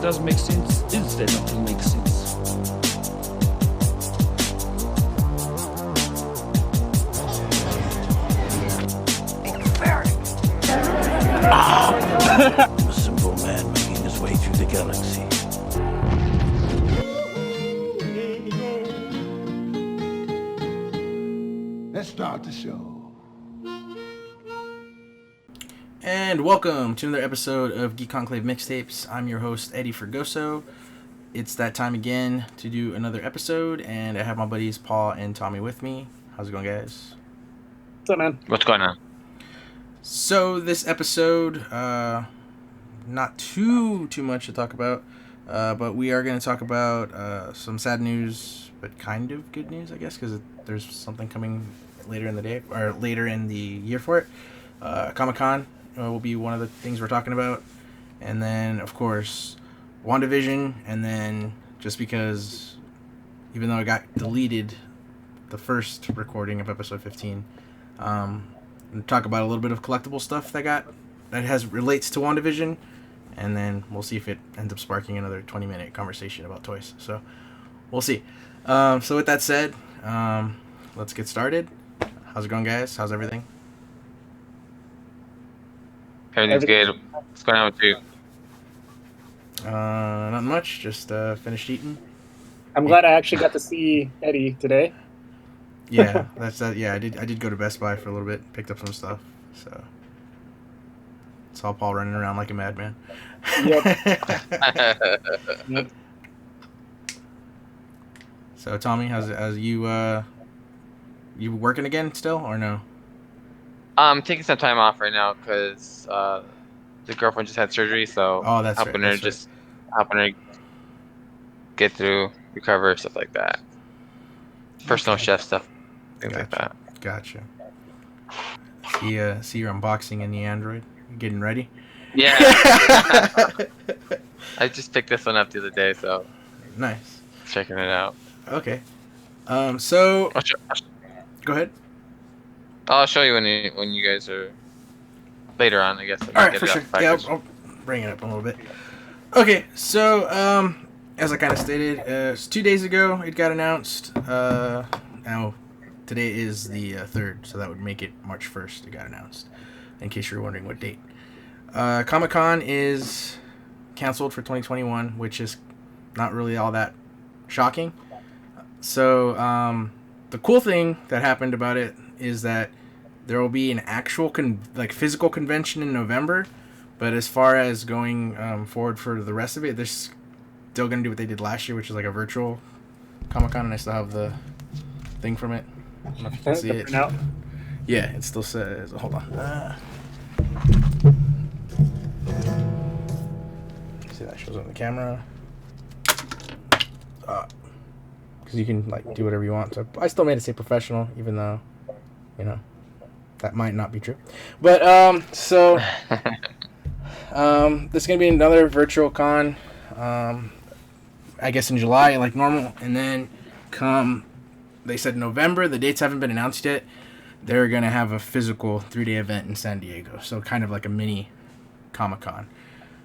doesn't make sense is that nothing makes sense. A simple man making his way through the galaxy. Let's start the show. And welcome to another episode of Geek Conclave Mixtapes. I'm your host, Eddie Fergoso. It's that time again to do another episode, and I have my buddies Paul and Tommy with me. How's it going, guys? What's up, man? What's going on? So this episode, not too much to talk about, but we are going to talk about some sad news, but kind of good news, I guess, because there's something coming later in the day, or later in the year for it. Comic-Con will be one of the things we're talking about, and then, of course, Wandavison, and then, just because, even though it got deleted, the first recording of episode 15, and talk about a little bit of collectible stuff that relates to WandaVision, and then we'll see if it ends up sparking another 20-minute conversation about toys. So we'll see. So with that said, let's get started. How's it going, guys? How's everything? Everything's good. What's going on with you? Not much. Just finished eating. I'm glad I actually got to see Eddie today. Yeah, that's that. Yeah, I did go to Best Buy for a little bit, picked up some stuff. So saw Paul running around like a madman. Yep. So Tommy, how's you working again still or no? I'm taking some time off right now because the girlfriend just had surgery, so helping her get through, recover, stuff like that. Personal chef stuff, things like that. Gotcha. See your unboxing in the Android. You getting ready? Yeah. I just picked this one up the other day, so nice. Checking it out. Okay. So go ahead. I'll show you when you guys are later on, I guess. All right, for sure. Yeah, I'll bring it up a little bit. Okay, so as I kind of stated, 2 days ago it got announced. Now today is the 3rd, so that would make it March 1st. It got announced. In case you're wondering what date. Comic-Con is canceled for 2021, which is not really all that shocking. So the cool thing that happened about it is that there will be an actual physical convention in November, but as far as going forward for the rest of it, they're still going to do what they did last year, which is like a virtual Comic-Con, and I still have the thing from it. I don't know if you can see it. Out. Yeah, it still says, hold on. See, that shows on the camera. Because you can do whatever you want. So I still made it say professional, even though, that might not be true. But this is gonna be another virtual con. I guess in July, like normal, and then they said November. The dates haven't been announced yet. They're gonna have a physical 3-day event in San Diego, so kind of like a mini Comic-Con.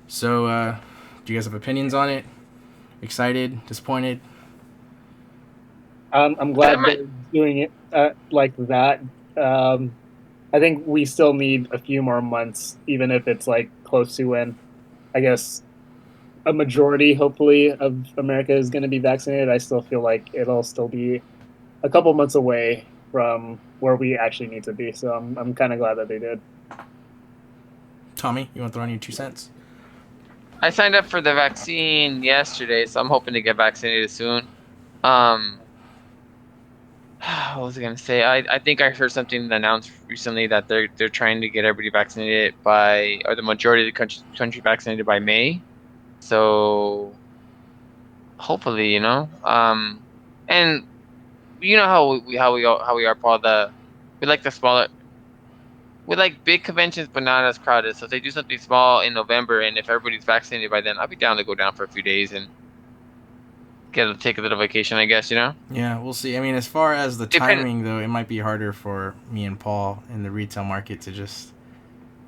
So, do you guys have opinions on it? Excited? Disappointed? I'm glad they're doing it like that. I think we still need a few more months, even if it's close to when, I guess, a majority, hopefully, of America is going to be vaccinated. I still feel like it'll still be a couple months away from where we actually need to be. So I'm kind of glad that they did. Tommy, you want to throw in your 2 cents? I signed up for the vaccine yesterday, so I'm hoping to get vaccinated soon. What was I gonna say? I think I heard something announced recently that they're trying to get everybody vaccinated or the majority of the country vaccinated by May. So hopefully, and you know how we are, Paul. We like the smaller. We like big conventions, but not as crowded. So if they do something small in November, and if everybody's vaccinated by then, I'll be down to go down for a few days and take a little vacation, I guess, Yeah, we'll see. I mean, as far as the timing, though, it might be harder for me and Paul in the retail market to just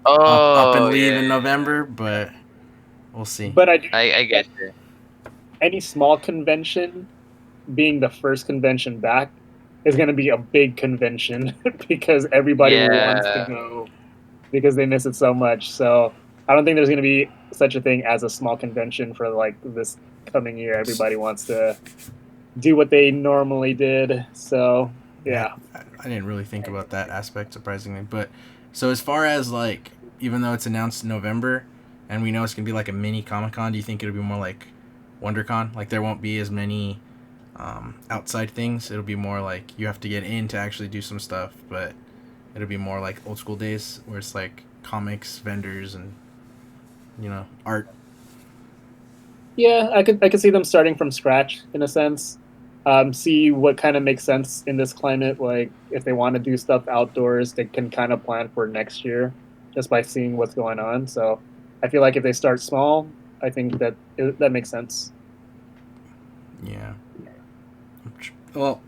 up and leave in November, but we'll see. But I do I get it. any small convention being the first convention back is going to be a big convention because everybody wants to Yeah. go because they miss it so much. So I don't think there's going to be such a thing as a small convention for like this coming year. Everybody wants to do what they normally did. So yeah. I didn't really think about that aspect, surprisingly. But so as far as like, even though it's announced in November, and we know it's gonna be like a mini Comic-Con, do you think it'll be more like WonderCon? Like there won't be as many outside things. It'll be more like you have to get in to actually do some stuff, but it'll be more like old school days where it's like comics, vendors, and art. Yeah, I could see them starting from scratch in a sense. See what kind of makes sense in this climate. Like if they want to do stuff outdoors, they can kind of plan for next year just by seeing what's going on. So I feel like if they start small, I think that makes sense. Yeah. Well,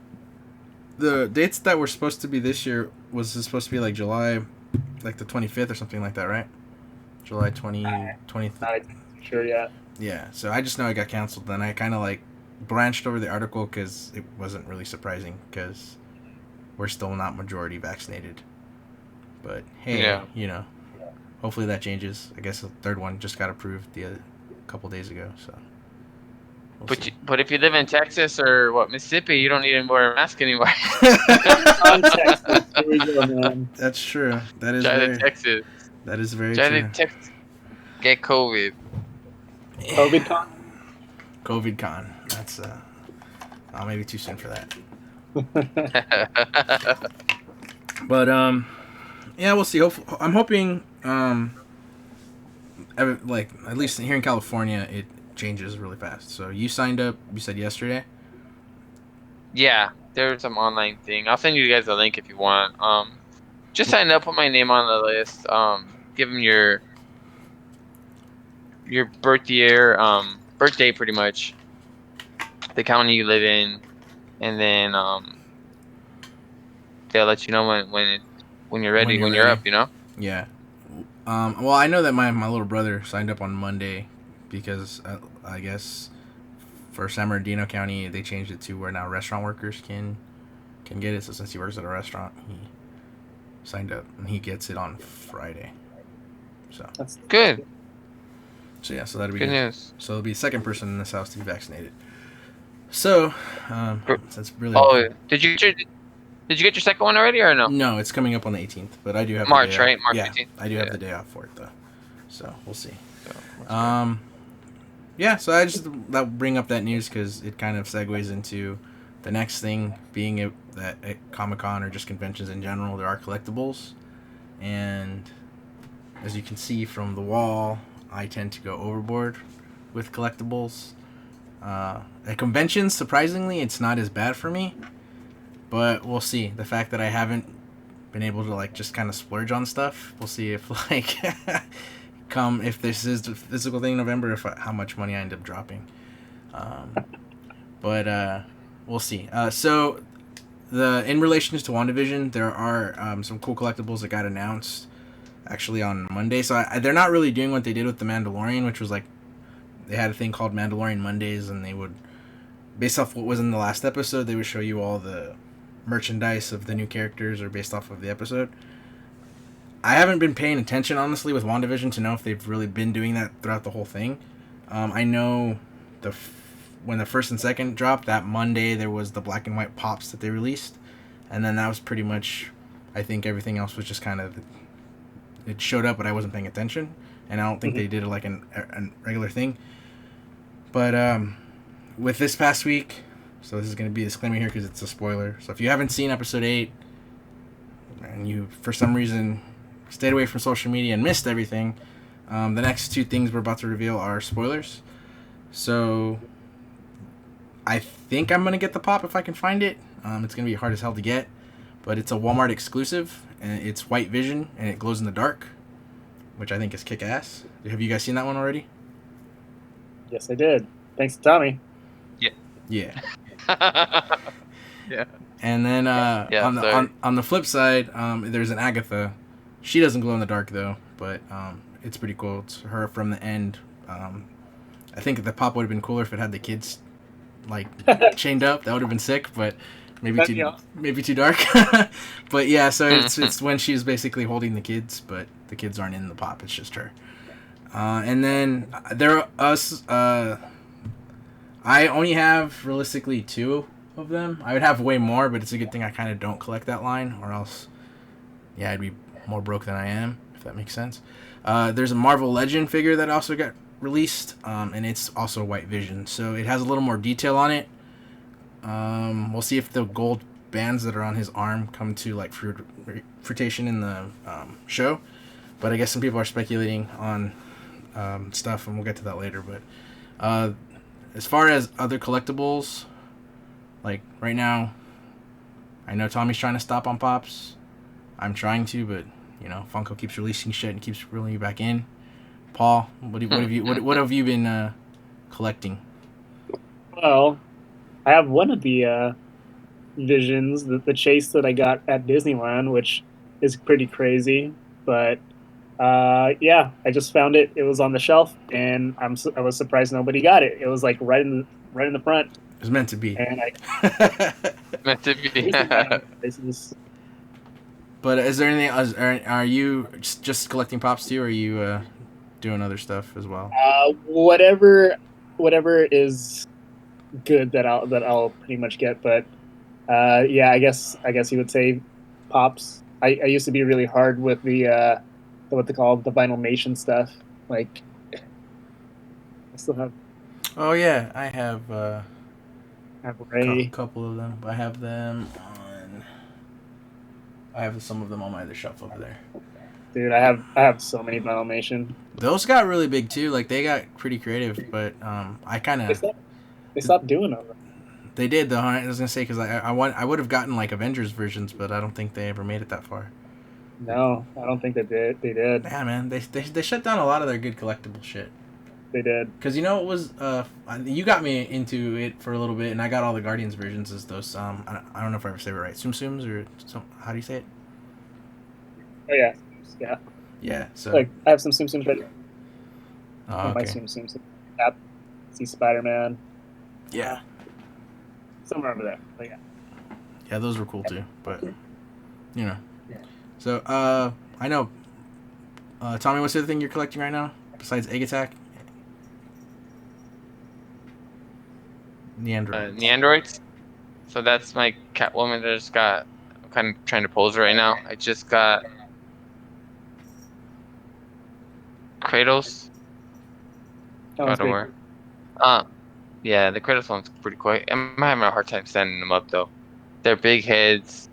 the dates that were supposed to be this year was supposed to be like July, like the 25th or something like that, right? July 20th. Not sure yet. Yeah, so I just know it got canceled. Then I kind of like branched over the article because it wasn't really surprising because we're still not majority vaccinated. But hey, hopefully that changes. I guess the third one just got approved a couple days ago. So. But if you live in Texas or Mississippi, you don't need to wear a mask anymore. Texas. Here we go, man. That's true. That is Try very. to Texas. That is very Try true. to Texas. Get COVID. COVID con. COVID con. That's maybe too soon for that. But yeah, we'll see. I'm hoping like at least here in California it changes really fast. So you signed up, you said yesterday? Yeah, there's some online thing. I'll send you guys a link if you want. Just sign up, put my name on the list. Give them your birthday pretty much, the county you live in, and then they'll let you know when you're ready, when you're up, Yeah. Well, I know that my little brother signed up on Monday because I guess for San Bernardino County they changed it to where now restaurant workers can get it. So since he works at a restaurant, he signed up and he gets it on Friday. So That's good. So yeah, so that'll be Good news. So it'll be the second person in this house to be vaccinated. So that's really. Oh, did you get your second one already or no? No, it's coming up on the 18th, but I do have March, the day right? off. March yeah, 18th. I do have the day off for it though, so we'll see. So, Yeah, so I just bring up that news because it kind of segues into the next thing, being that at Comic-Con or just conventions in general, there are collectibles, and as you can see from the wall, I tend to go overboard with collectibles. At conventions, surprisingly, it's not as bad for me, but we'll see. The fact that I haven't been able to like just kind of splurge on stuff, we'll see if like if this is the physical thing in November, how much money I end up dropping. But we'll see. So in relation to Wandavison, there are some cool collectibles that got announced actually on Monday. So they're not really doing what they did with The Mandalorian, which was like they had a thing called Mandalorian Mondays, and they would, based off what was in the last episode, they would show you all the merchandise of the new characters or based off of the episode. I haven't been paying attention, honestly, with WandaVision to know if they've really been doing that throughout the whole thing. I know when the first and second dropped, that Monday there was the black and white pops that they released, and then that was pretty much, I think everything else was just kind of, it showed up, but I wasn't paying attention, and I don't think they did it like a regular thing. But with this past week, so this is going to be a disclaimer here because it's a spoiler. So if you haven't seen episode 8, and you, for some reason, stayed away from social media and missed everything, the next two things we're about to reveal are spoilers. So I think I'm going to get the pop if I can find it. It's going to be hard as hell to get, but it's a Walmart exclusive, and it's white vision, and it glows in the dark, which I think is kick-ass. Have you guys seen that one already? Yes, I did. Thanks to Tommy. Yeah. Yeah. And then on the flip side, there's an Agatha. She doesn't glow in the dark though, but it's pretty cool. It's her from the end I think the pop would have been cooler if it had the kids like chained up. That would have been sick, but maybe too dark. But yeah, so it's when she's basically holding the kids, but the kids aren't in the pop. It's just her. And then there are us. I only have realistically 2 of them. I would have way more, but it's a good thing I kind of don't collect that line, or else, yeah, I'd be more broke than I am, if that makes sense. There's a Marvel Legend figure that also got released, and it's also White Vision, so it has a little more detail on it. We'll see if the gold bands that are on his arm come to like fruition in the show, but I guess some people are speculating on stuff, and we'll get to that later. But as far as other collectibles, like right now, I know Tommy's trying to stop on pops. I'm trying to, but you know, Funko keeps releasing shit and keeps reeling you back in. Paul, what have you been collecting? Well, I have one of the Visions, the chase that I got at Disneyland, which is pretty crazy. But yeah, I just found it. It was on the shelf, and I was surprised nobody got it. It was like right in the front. It was meant to be. And Meant to be. But is there anything? Are you just collecting pops too, or are you doing other stuff as well? Whatever is good that I'll pretty much get. But yeah, I guess you would say pops. I used to be really hard with the what they call the Vinyl Nation stuff. Like, I still have. Oh yeah, I have. Ray. A couple of them. I have them on. I have some of them on my other shelf over there. Dude, I have so many Vinyl Nation. Those got really big too. Like they got pretty creative, but I kind of. They stopped doing them. They did though. I was gonna say because I would have gotten like Avengers versions, but I don't think they ever made it that far. No, I don't think they did. They did. Yeah, man. They shut down a lot of their good collectible shit. They did. Because you know it was you got me into it for a little bit, and I got all the Guardians versions as those I don't know if I ever say it right, Tsum or how do you say it? Oh yeah. Yeah. So like I have some Tsum right. Oh, okay. My Tsum. See Spider-Man. Yeah. Somewhere over there. But yeah. Yeah, those were cool too, but you know. So I know. Tommy, what's the other thing you're collecting right now besides Egg Attack? Neandroids. So that's my Catwoman that I just got. I'm kind of trying to pose her right now. I just got Kratos. That one's big. Yeah, the Kratos one's pretty quick. I'm having a hard time standing them up though. They're big heads.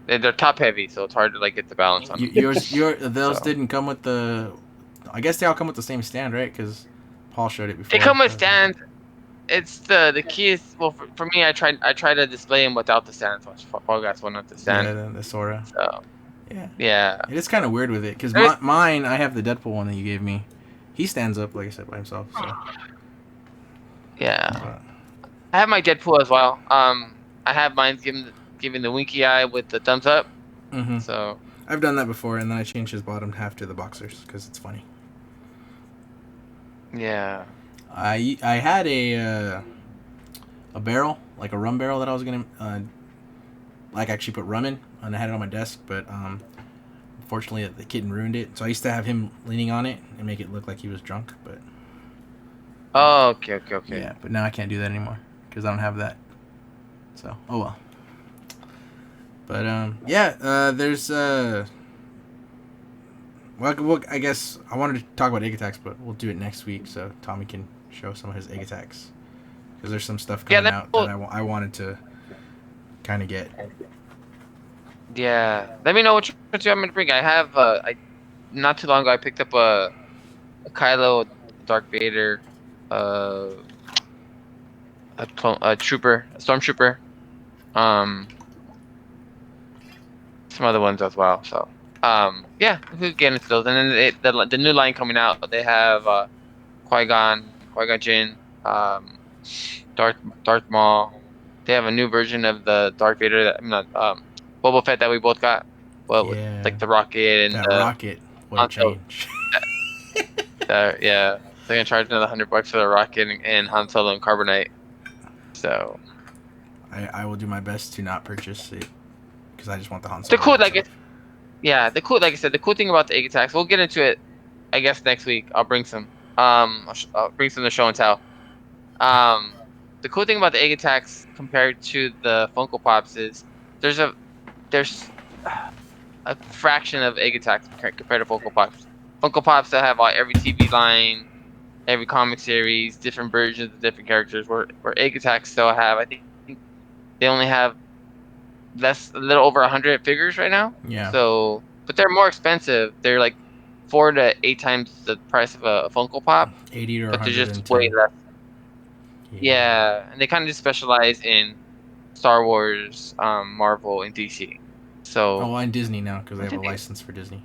They're top heavy, so it's hard to like get the balance on them. Those didn't come with the. I guess they all come with the same stand, right? Because Paul showed it before. They come with stands. It's the key is for me. I try to display them without the stand. So Paul got one with the stand. Yeah, the Sora. So yeah. Yeah. It is kind of weird with it because mine. I have the Deadpool one that you gave me. He stands up, like I said, by himself. So. Yeah. I have my Deadpool as well. I have mine giving the winky eye with the thumbs up. Mm-hmm. So I've done that before, and then I changed his bottom half to the boxers because it's funny. Yeah. I had a barrel, like a rum barrel that I was gonna like actually put rum in, and I had it on my desk, but unfortunately the kitten ruined it. So I used to have him leaning on it and make it look like he was drunk, but. Oh, okay. Yeah, but now I can't do that anymore because I don't have that. So, oh well. But yeah, there's well, I guess I wanted to talk about egg attacks, but we'll do it next week so Tommy can show some of his egg attacks because there's some stuff coming out that I wanted to kind of get. Yeah, let me know what you want me to bring. I have not too long ago I picked up a Kylo, Darth Vader, a stormtrooper, some other ones as well. So yeah, we could get into those. And then the new line coming out, they have Qui-Gon Jinn, Darth Maul. They have a new version of the Darth Vader Boba Fett that we both got. Well, Yeah. with, like the rocket and That the rocket, what a change. yeah. They're gonna charge another $100 for the rocket and Han Solo and Carbonite. So I will do my best to not purchase it because I just want the Han Solo. the cool, like stuff. like I said, the cool thing about the egg attacks. We'll get into it, I guess, next week. I'll bring some. I'll bring some to show and tell. The cool thing about the egg attacks compared to the Funko Pops is there's a fraction of egg attacks compared to Funko Pops. Funko Pops that have every TV line, every comic series, different versions of different characters. Where egg attacks still have, I think they only have a little over 100 figures right now. Yeah. So, but they're more expensive. They're like 4 to 8 times the price of a Funko Pop. 80 or but they're 110. just way less. Yeah, and they kind of just specialize in Star Wars, Marvel, and DC. So. Oh, and Disney now because they have a license for Disney.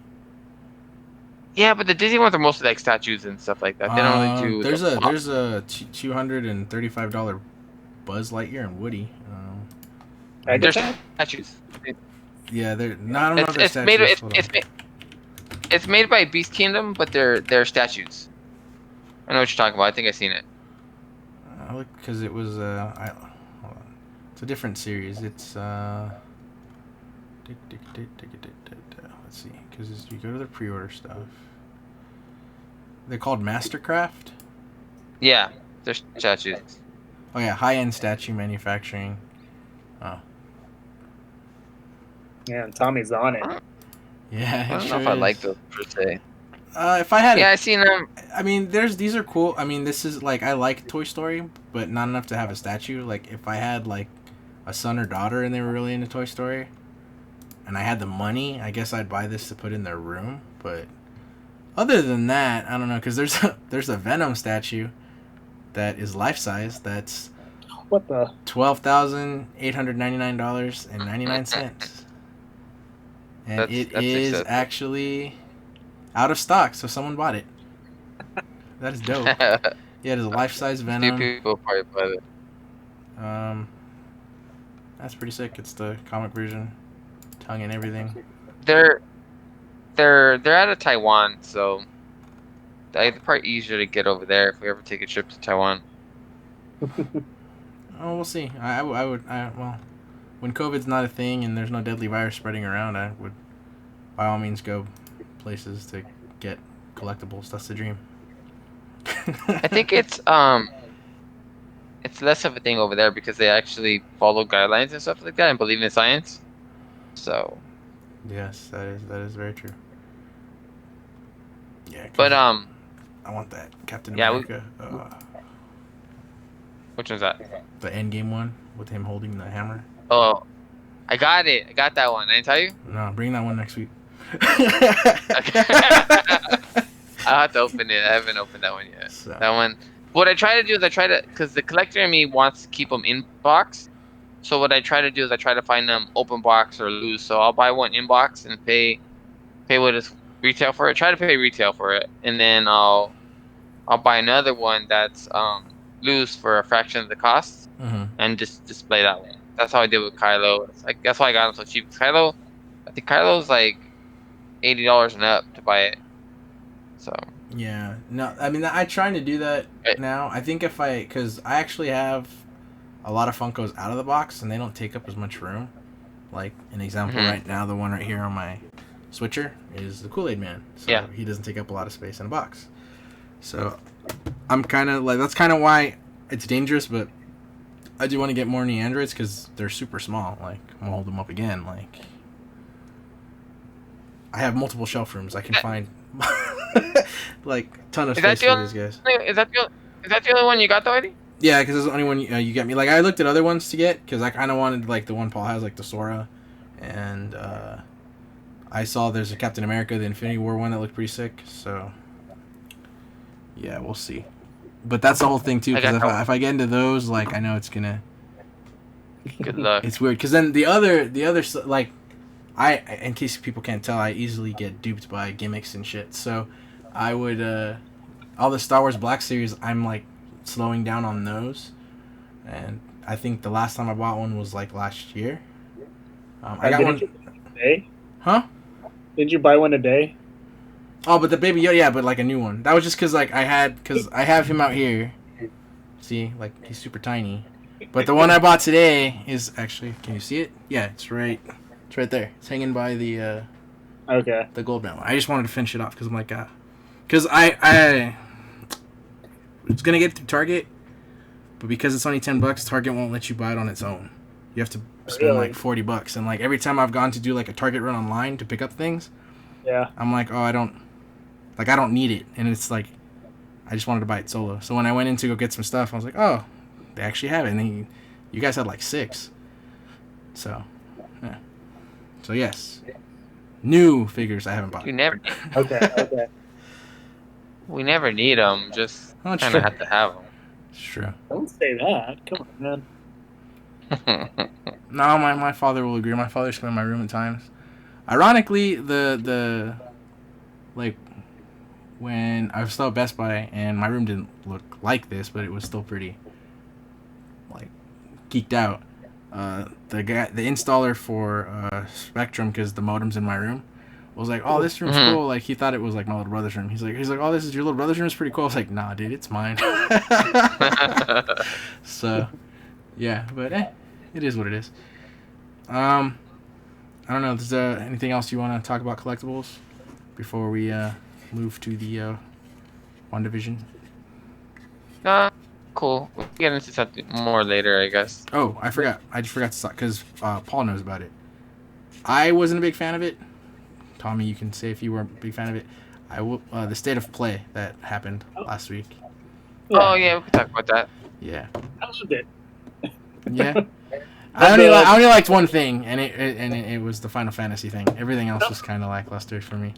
Yeah, but the Disney ones are mostly like statues and stuff like that. They don't really do. There's a $235 Buzz Lightyear and Woody. They're statues. Yeah, they're not. I don't know if they're made. statues. It's made by Beast Kingdom, but they're statues. I know what you're talking about. I think I've seen it. Look, because it was hold on. It's a different series. It's let's see, because you go to the pre-order stuff. They're called Mastercraft. Yeah, they're statues. Oh yeah, high-end statue manufacturing. Oh. Yeah, and Tommy's on it. Yeah, I don't know if I like those per se. If I had, I seen them. I mean, these are cool. I mean, this is like I like Toy Story, but not enough to have a statue. Like if I had like a son or daughter and they were really into Toy Story, and I had the money, I guess I'd buy this to put in their room. But other than that, I don't know, because there's a Venom statue that is life size. That's what the $12,899.99, and That's is excessive. actually out of stock, so someone bought it. That is dope. Yeah, it is a life-size Few Venom. people probably bought it. That's pretty sick. It's the comic version, tongue and everything. They're out of Taiwan, so it's probably easier to get over there if we ever take a trip to Taiwan. Oh, we'll see. I would well, when COVID's not a thing and there's no deadly virus spreading around, I would by all means go places to get collectibles. That's the dream. I think it's less of a thing over there because they actually follow guidelines and stuff like that and believe in science. So. Yes, that is very true. Yeah. But I want that Captain America. Which one's that? The Endgame one with him holding the hammer. Oh, I got it. I got that one. I didn't tell you. No, bring that one next week. I'll have to open it. I haven't opened that one yet. So. That one. What I try to do is because the collector in me wants to keep them in box. So what I try to do is I try to find them open box or loose. So I'll buy one in box and pay what is retail for it. Try to pay retail for it, and then I'll buy another one that's loose for a fraction of the cost, and just display that one. That's how I did with Kylo. That's why I got him so cheap. Kylo, I think Kylo's like $80 and up to buy it. So. Yeah, no, I mean, I'm trying to do that now. I think because I actually have a lot of Funkos out of the box, and they don't take up as much room. Like, an example right now, the one right here on my switcher is the Kool-Aid Man. So he doesn't take up a lot of space in a box. So, I'm kind of like, that's kind of why it's dangerous, but I do want to get more Neandroids because they're super small. Like, I'm going to hold them up again. Like, I have multiple shelf rooms. I can find... like a ton of space for these guys. Is that the only one you got already? Yeah, because it's the only one you get me. Like I looked at other ones to get because I kind of wanted like the one Paul has, like the Sora, and I saw there's a Captain America, the Infinity War one that looked pretty sick. So yeah, we'll see. But that's the whole thing too. Because if I get into those, like I know it's gonna. Good luck. It's weird because then the other like. In case people can't tell, I easily get duped by gimmicks and shit. So, I would, all the Star Wars Black Series, I'm, like, slowing down on those. And I think the last time I bought one was, like, last year. I got one... A day? Huh? Did you buy one a day? Oh, but the Baby Yoda, yeah, but like a new one. That was just because like I have him out here. See, like he's super tiny. But the one I bought today is actually. Can you see it? Yeah, it's right there. It's hanging by the Okay. the gold medal. I just wanted to finish it off because I'm like, because I was gonna get it through Target, but because it's only $10, Target won't let you buy it on its own. You have to spend like $40, and like every time I've gone to do like a Target run online to pick up things, Yeah. I'm like, oh, I don't need it, and it's like, I just wanted to buy it solo. So when I went in to go get some stuff, I was like, oh, they actually have it, and then you guys had like 6, so yeah. So yes, new figures I haven't bought. We never, Okay. we never need them. Just Oh, it's kind of true. have to have It's true. Don't say that. Come on, man. them. No, my father will agree. My father's come in my room at times. Ironically, the like when I was still at Best Buy and my room didn't look like this, but it was still pretty like geeked out. The installer for Spectrum, because the modem's in my room, was like, "Oh, this room's cool." Like he thought it was like my little brother's room. He's like, "Oh, this is your little brother's room. It's pretty cool." I was like, "Nah, dude, it's mine." So, yeah, but it is what it is. I don't know. Is there anything else you want to talk about collectibles before we move to the WandaVision? Cool. We'll get into something more later, I guess. Oh, I forgot. I just forgot to stop because Paul knows about it. I wasn't a big fan of it. Tommy, you can say if you weren't a big fan of it. The State of Play that happened last week. Oh yeah, we can talk about that. Yeah. I loved it. Yeah. I only liked one thing, and it was the Final Fantasy thing. Everything else was kind of lackluster for me.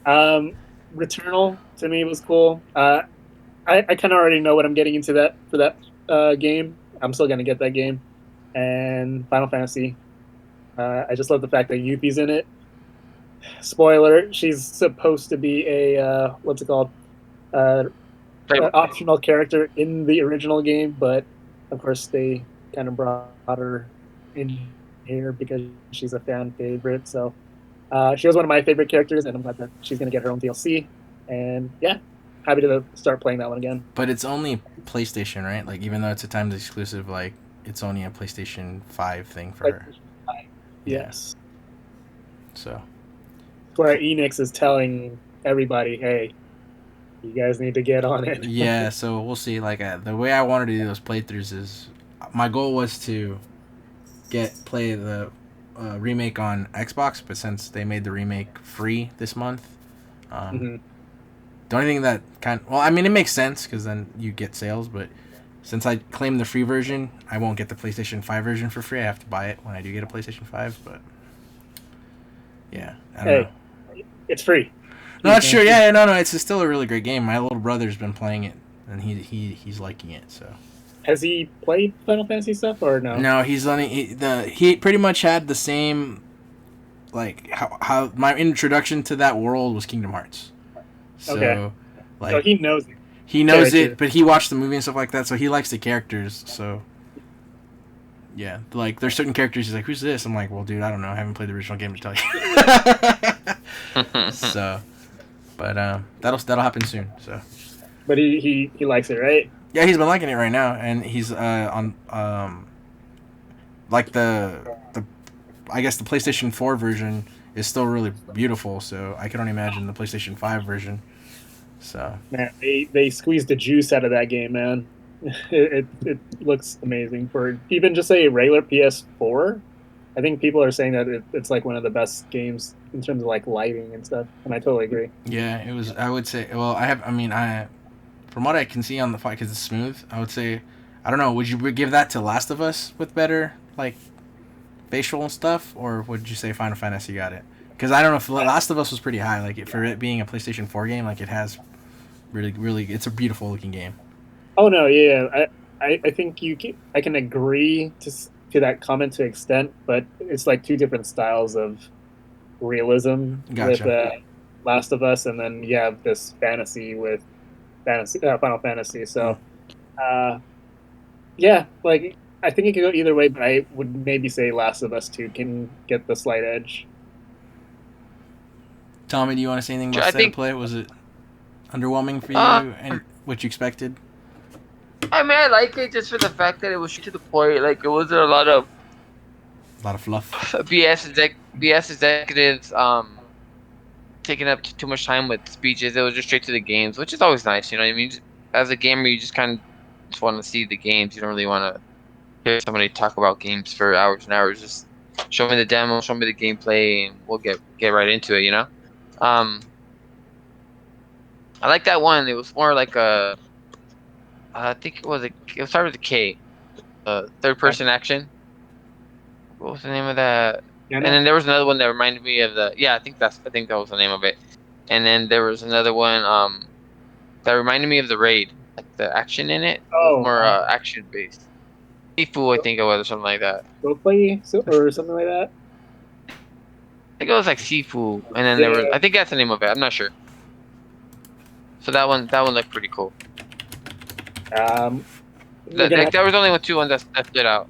Returnal to me was cool. I kind of already know what I'm getting into for that game. I'm still gonna get that game, and Final Fantasy. I just love the fact that Yuffie's in it. Spoiler: she's supposed to be a what's it called? Optional character in the original game, but of course they kind of brought her in here because she's a fan favorite. So she was one of my favorite characters, and I'm glad that she's gonna get her own DLC. And yeah, happy to start playing that one again. But it's only PlayStation, right? Like, even though it's a timed exclusive, like, it's only a PlayStation 5 thing for her. Yes. So. Square Enix is telling everybody, hey, you guys need to get on it. Yeah, so we'll see. Like, the way I wanted to do those playthroughs is, my goal was to play the remake on Xbox, but since they made the remake free this month, the only thing that it makes sense because then you get sales, but since I claim the free version, I won't get the PlayStation 5 version for free. I have to buy it when I do get a PlayStation 5, but yeah, I don't know. It's free. No, that's true. Yeah, no, it's still a really great game. My little brother's been playing it, and he's liking it. So, has he played Final Fantasy stuff or no? No, he pretty much had the same, like how my introduction to that world was Kingdom Hearts. So, okay. Like, so he knows it. He knows it, but he watched the movie and stuff like that, so he likes the characters. So, yeah, like there's certain characters he's like, "Who's this?" I'm like, "Well, dude, I don't know. I haven't played the original game to tell you." So, but that'll happen soon. So, but he likes it, right? Yeah, he's been liking it right now, and he's on like the I guess the PlayStation 4 version is still really beautiful. So I can only imagine the PlayStation 5 version. So man, they squeezed the juice out of that game, man. It looks amazing for even just a regular PS4. I think people are saying that it's like one of the best games in terms of like lighting and stuff, and I totally agree. Yeah, it was. I would say. Well, from what I can see on the fight, because it's smooth, I would say, I don't know. Would you give that to Last of Us with better like facial and stuff, or would you say Final Fantasy got it? Because I don't know if Last of Us was pretty high. Like for it being a PlayStation 4 game, like it has really, it's a beautiful looking game. Oh no, yeah, I think I can agree to that comment to an extent, but it's like two different styles of realism Gotcha. with Last of Us, and then you have this fantasy with Final Fantasy. So, yeah, like I think it could go either way, but I would maybe say Last of Us 2 can get the slight edge. Tommy, do you want to say anything about I State think- of Play? Was it underwhelming for you and what you expected? I mean, I like it just for the fact that it was to the point. Like, it wasn't a lot of A lot of fluff. BS executives taking up too much time with speeches. It was just straight to the games, which is always nice. You know what I mean? As a gamer, you just kind of just want to see the games. You don't really want to hear somebody talk about games for hours and hours. Just show me the demo, show me the gameplay, and we'll get right into it. You know? I like that one. It was more like a, I think it was started with a K, third person action. What was the name of that? And then there was another one that reminded me of I think that was the name of it. And then there was another one that reminded me of the Raid, like the action in it. Oh, it was more action based. Sifu, I think it was, or something like that. Roleplay or something like that. I think it was like Sifu, and then there was, I think that's the name of it. I'm not sure. So that one looked pretty cool. There was only two ones that stood out.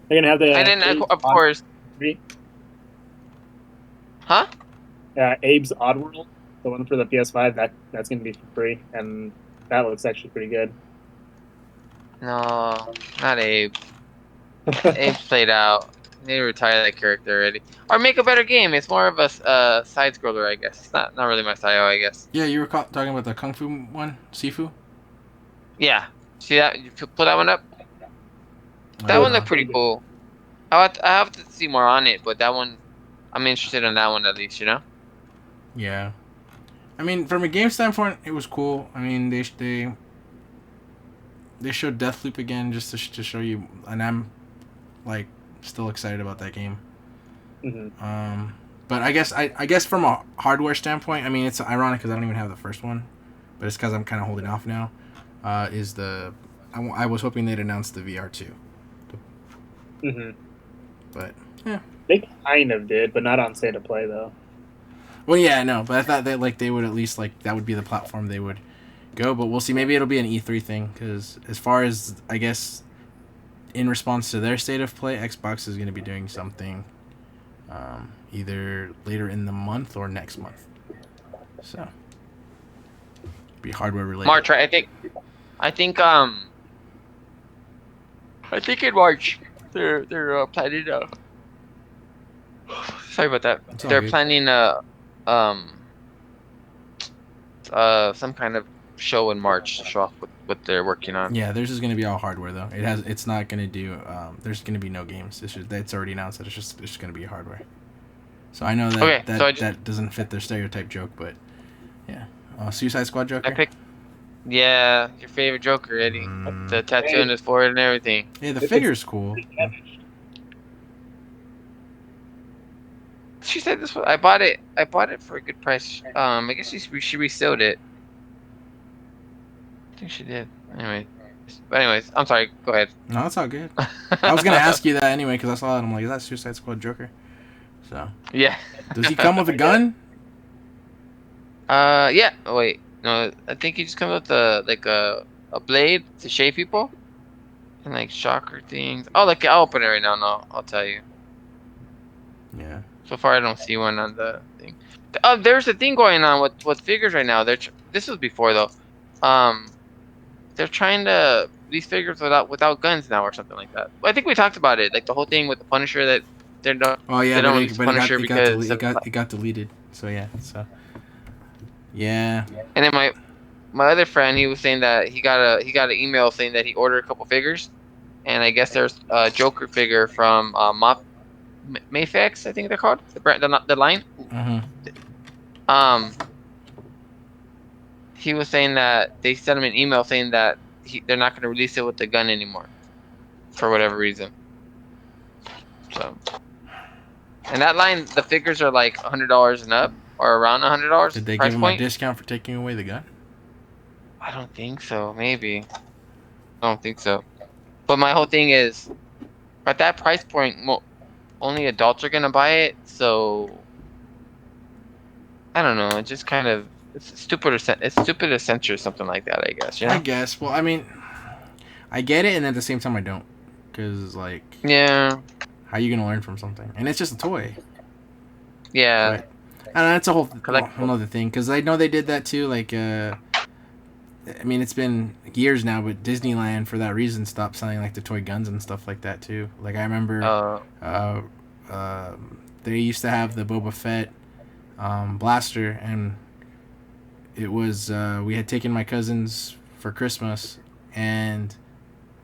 They're gonna have the. And then of course. Huh? Abe's Oddworld, the one for the PS5. That's gonna be for free, and that looks actually pretty good. No, not Abe. Abe's played out. They need to retire that character already, or make a better game. It's more of a side scroller, I guess. It's not really my style, I guess. Yeah, you were talking about the Kung Fu one, Sifu? Yeah. See that? You pull that one up? That one looked pretty cool. I have to see more on it, but that one, I'm interested in that one at least, you know? Yeah. I mean, from a game standpoint, it was cool. I mean, they showed Deathloop again just to show you, and I'm like still excited about that game. Mm-hmm. But I guess from a hardware standpoint, I mean, it's ironic because I don't even have the first one, but it's because I'm kind of holding off now. I was hoping they'd announce the VR2. Mm-hmm. But yeah, they kind of did, but not on State of Play though. Well, yeah, I know, but I thought that they would at least that would be the platform they would go. But we'll see. Maybe it'll be an E3 thing because as far as I guess, in response to their State of Play, Xbox is going to be doing something, either later in the month or next month. So, be hardware related. March, right? I think in March they're planning sorry about that. They're good. planning some kind of show in March to show off what they're working on. Yeah, theirs is going to be all hardware though. It's not going to do. There's going to be no games. It's already announced that it's just going to be hardware. So I know that that doesn't fit their stereotype joke, but yeah. Suicide Squad Joker. Yeah, your favorite Joker, Eddie. The tattoo on his forehead and everything. Yeah, the figure's cool. She said this was. I bought it for a good price. I guess she resealed it. I think she did. Anyways, I'm sorry. Go ahead. No, it's all good. I was gonna ask you that anyway because I saw it. I'm like, is that Suicide Squad Joker? So. Yeah. Does he come with a gun? Yeah. Oh, wait. No, I think he just comes with a blade to shave people, and like shocker things. Oh, I'll open it right now. No, I'll tell you. Yeah. So far, I don't see one on the thing. There's a thing going on with figures right now. This was before though. They're trying to release figures without guns now or something like that. I think we talked about it, like the whole thing with the Punisher that they're not. Oh yeah, they don't release Punisher because it got deleted. So yeah, yeah. And then my other friend, he was saying that he got an email saying that he ordered a couple figures, and I guess there's a Joker figure from Mayfix, I think they're called, the brand, the line. Mm-hmm. He was saying that they sent him an email saying that they're not going to release it with the gun anymore, for whatever reason. So, and that line, the figures are like $100 and up, or around $100. Did they give him a discount for taking away the gun? I don't think so. Maybe. I don't think so. But my whole thing is, at that price point, only adults are gonna buy it. So I don't know. It just kind of it's stupid to censor something like that. I guess. Yeah. I guess. Well, I mean, I get it, and at the same time, I don't, because yeah. How are you gonna learn from something? And it's just a toy. Yeah. But And that's a whole Collectible. another thing because I know they did that too. Like, I mean, it's been years now, but Disneyland for that reason stopped selling like the toy guns and stuff like that too. Like I remember, they used to have the Boba Fett blaster, and it was we had taken my cousins for Christmas, and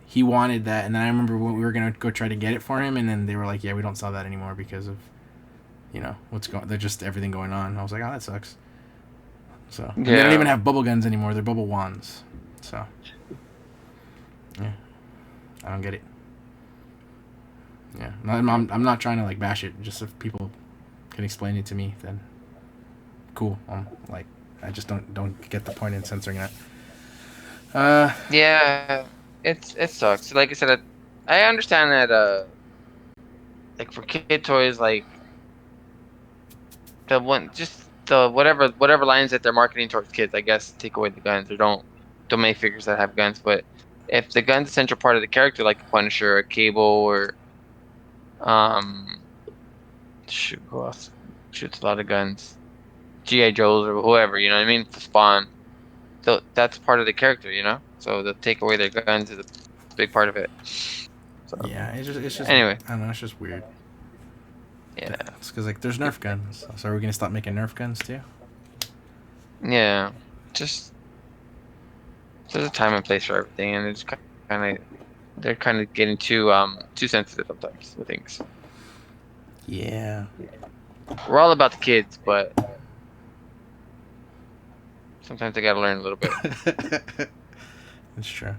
he wanted that. And then I remember when we were gonna go try to get it for him, and then they were like, "Yeah, we don't sell that anymore because of, they're just everything going on." I was like, "Oh, that sucks." So and they don't even have bubble guns anymore; they're bubble wands. So yeah, I don't get it. Yeah, I'm not trying to like bash it. Just if people can explain it to me, then cool. Like I just don't get the point in censoring that. Yeah, it sucks. Like I said, I understand that. Like for kid toys, like the whatever lines that they're marketing towards kids, I guess take away the guns or don't make figures that have guns. But if the gun's a central part of the character, like a Punisher, a Cable, or shoot, who else shoots a lot of guns? G.I. Joes or whoever, you know what I mean? For Spawn. So that's part of the character, you know? So the take away their guns is a big part of it. So, yeah, it's just anyway. I don't know, it's just weird. Yeah. It's because like there's Nerf guns, so are we gonna stop making Nerf guns too? Yeah. Just there's a time and place for everything, and it's they're kind of getting too sensitive sometimes with things. Yeah. We're all about the kids, but sometimes they gotta learn a little bit. That's true.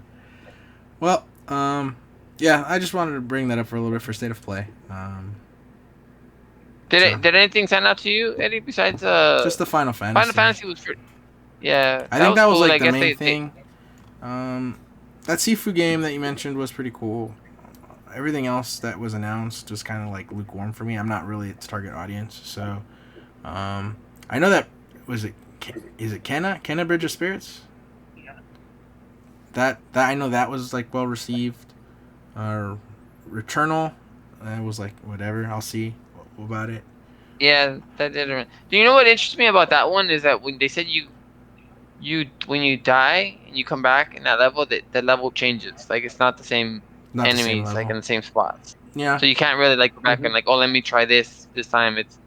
Well, yeah, I just wanted to bring that up for a little bit for State of Play. Did anything stand out to you, Eddie? Besides just the Final Fantasy. Final Fantasy was pretty. Yeah, I think that was cool. like the main thing. That Sifu game that you mentioned was pretty cool. Everything else that was announced was kind of like lukewarm for me. I'm not really its target audience, so I know that is it Kenna Bridge of Spirits? Yeah. That I know that was like well received. Returnal, I was like whatever. I'll see about it. Yeah, that didn't. Do you know what interests me about that one is that when they said when you die and you come back in that level, the level changes. Like it's not the same enemies like in the same spots. Yeah. So you can't really like go back and like, oh, let me try this time. It's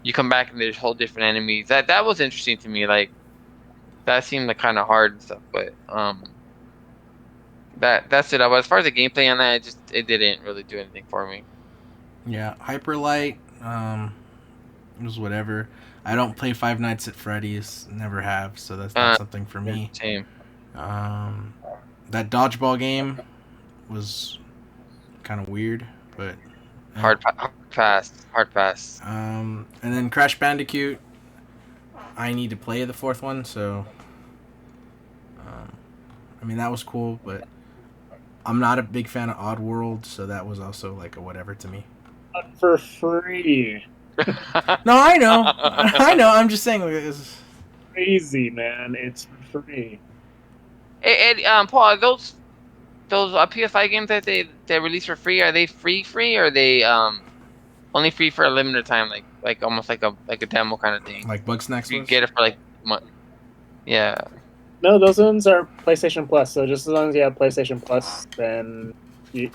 you come back and there's whole different enemies. That was interesting to me. Like that seemed like kind of hard and stuff, but that's it. But as far as the gameplay on that, it didn't really do anything for me. Yeah, Hyperlight, it was whatever. I don't play Five Nights at Freddy's, never have, so that's not something for me. Same. That dodgeball game was kind of weird, but hard pass. And then Crash Bandicoot, I need to play the fourth one, so I mean that was cool, but I'm not a big fan of Oddworld, so that was also like a whatever to me. For free. No, I know. I'm just saying, it's Crazy, man. It's for free. Paul, those PS5 games that they release for free, are they free or are they only free for a limited time, like almost like a demo kind of thing? Like Bugsnax. You get it for like month. Yeah. No, those ones are PlayStation Plus. So just as long as you have PlayStation Plus, then you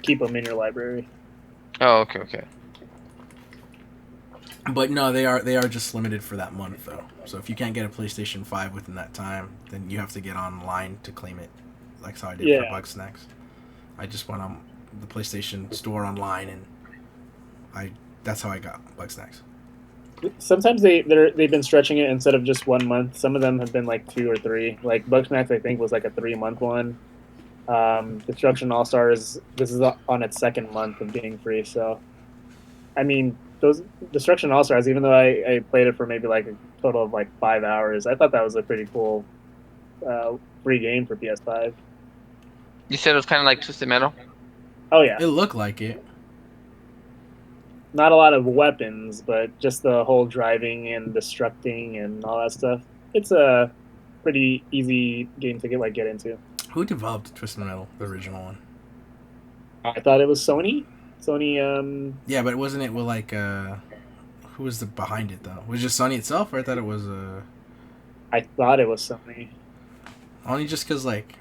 keep them in your library. Oh, okay. But no, they are just limited for that month though. So if you can't get a PlayStation 5 within that time, then you have to get online to claim it. Like how I did for Bugsnax. I just went on the PlayStation store online and that's how I got Bugsnax. Sometimes they've been stretching it instead of just 1 month. Some of them have been like 2 or 3. Like Bugsnax, I think was like a 3-month one. Destruction All Stars, this is on its 2nd month of being free. So, I mean, those Destruction All Stars, even though I played it for maybe like a total of like 5 hours, I thought that was a pretty cool free game for PS5. You said it was kind of like Twisted Metal? Oh yeah. It looked like it. Not a lot of weapons, but just the whole driving and destructing and all that stuff. It's a pretty easy game to get into. Who developed Twisted Metal, the original one? I thought it was Sony. Sony. Yeah, but wasn't it with like who who was behind it though? Was it just Sony itself, or I thought it was I thought it was Sony. only just because like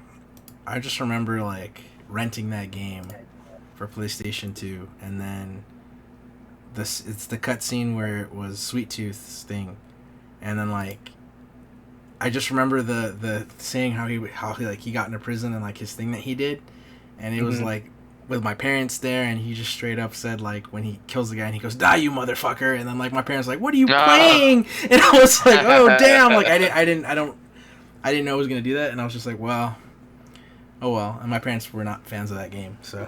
I just remember like renting that game for PlayStation 2, and then it's the cutscene where it was Sweet Tooth's thing, and then like I just remember the saying how he like he got into prison and like his thing that he did, and it was like with my parents there, and he just straight up said like when he kills the guy and he goes, "Die, you motherfucker!" And then like my parents were like, "What are you playing?" And I was like, "Oh damn!" Like I didn't know it was gonna do that, and I was just like, "Well, oh well." And my parents were not fans of that game, so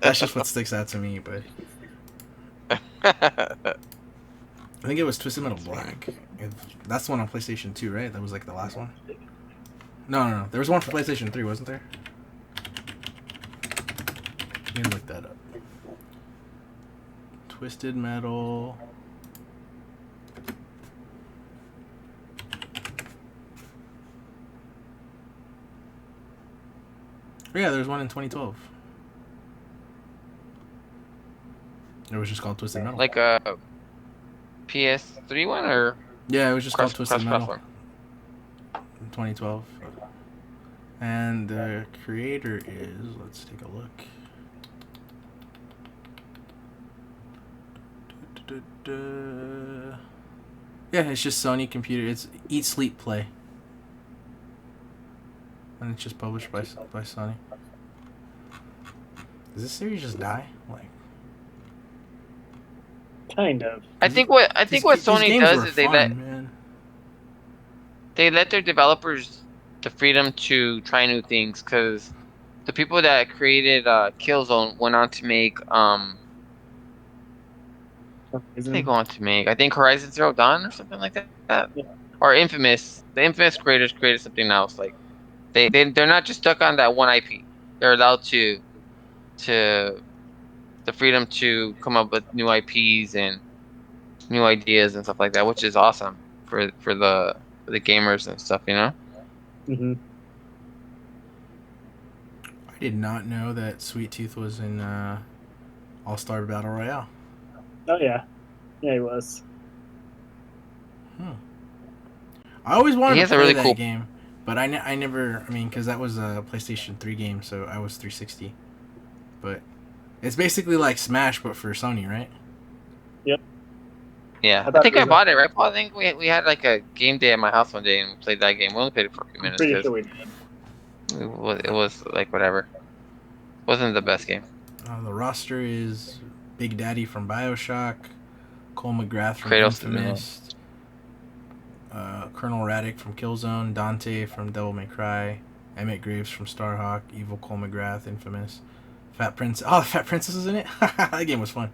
that's just what sticks out to me. But I think it was Twisted Metal Black. That's the one on PlayStation 2, right? That was like the last one. No. There was one for PlayStation 3, wasn't there? Let me look that up. Twisted Metal. Oh, yeah, there was one in 2012. It was just called Twisted Metal. Like a PS3 one, or Yeah, it was just called Twisted Metal. cross-platform? 2012. And the creator is, let's take a look. Yeah, it's just Sony Computer. It's Eat, Sleep, Play. And it's just published by Sony. Does this series just die? Like, Kind of. I think what these Sony games does were is they fun, let their developers the freedom to try new things, because the people that created Killzone went on to make they go on to make, I think, Horizon Zero Dawn or something like that. Yeah. Or Infamous. The Infamous creators created something else. Like they're not just stuck on that one IP. They're allowed to the freedom to come up with new IPs and new ideas and stuff like that, which is awesome for the gamers and stuff, you know? Mm-hmm. I did not know that Sweet Tooth was in All-Star Battle Royale. Oh yeah, he was. I always wanted to play really that cool game, but I never, I mean, because that was a PlayStation 3 game, so I was 360. But it's basically like Smash, but for Sony, right? Yep. Yeah, I I think I thought bought it, right, Paul? I think we had like a game day at my house one day and we played that game. We only played it for a few I'm minutes pretty because sure we did. it was like whatever. Wasn't the best game. The roster is Big Daddy from BioShock, Cole McGrath from Kratos Infamous, Colonel Raddick from Killzone, Dante from Devil May Cry, Emmett Graves from Starhawk, Evil Cole McGrath, Infamous, Fat Prince. Oh, the Fat Princess is in it. That game was fun.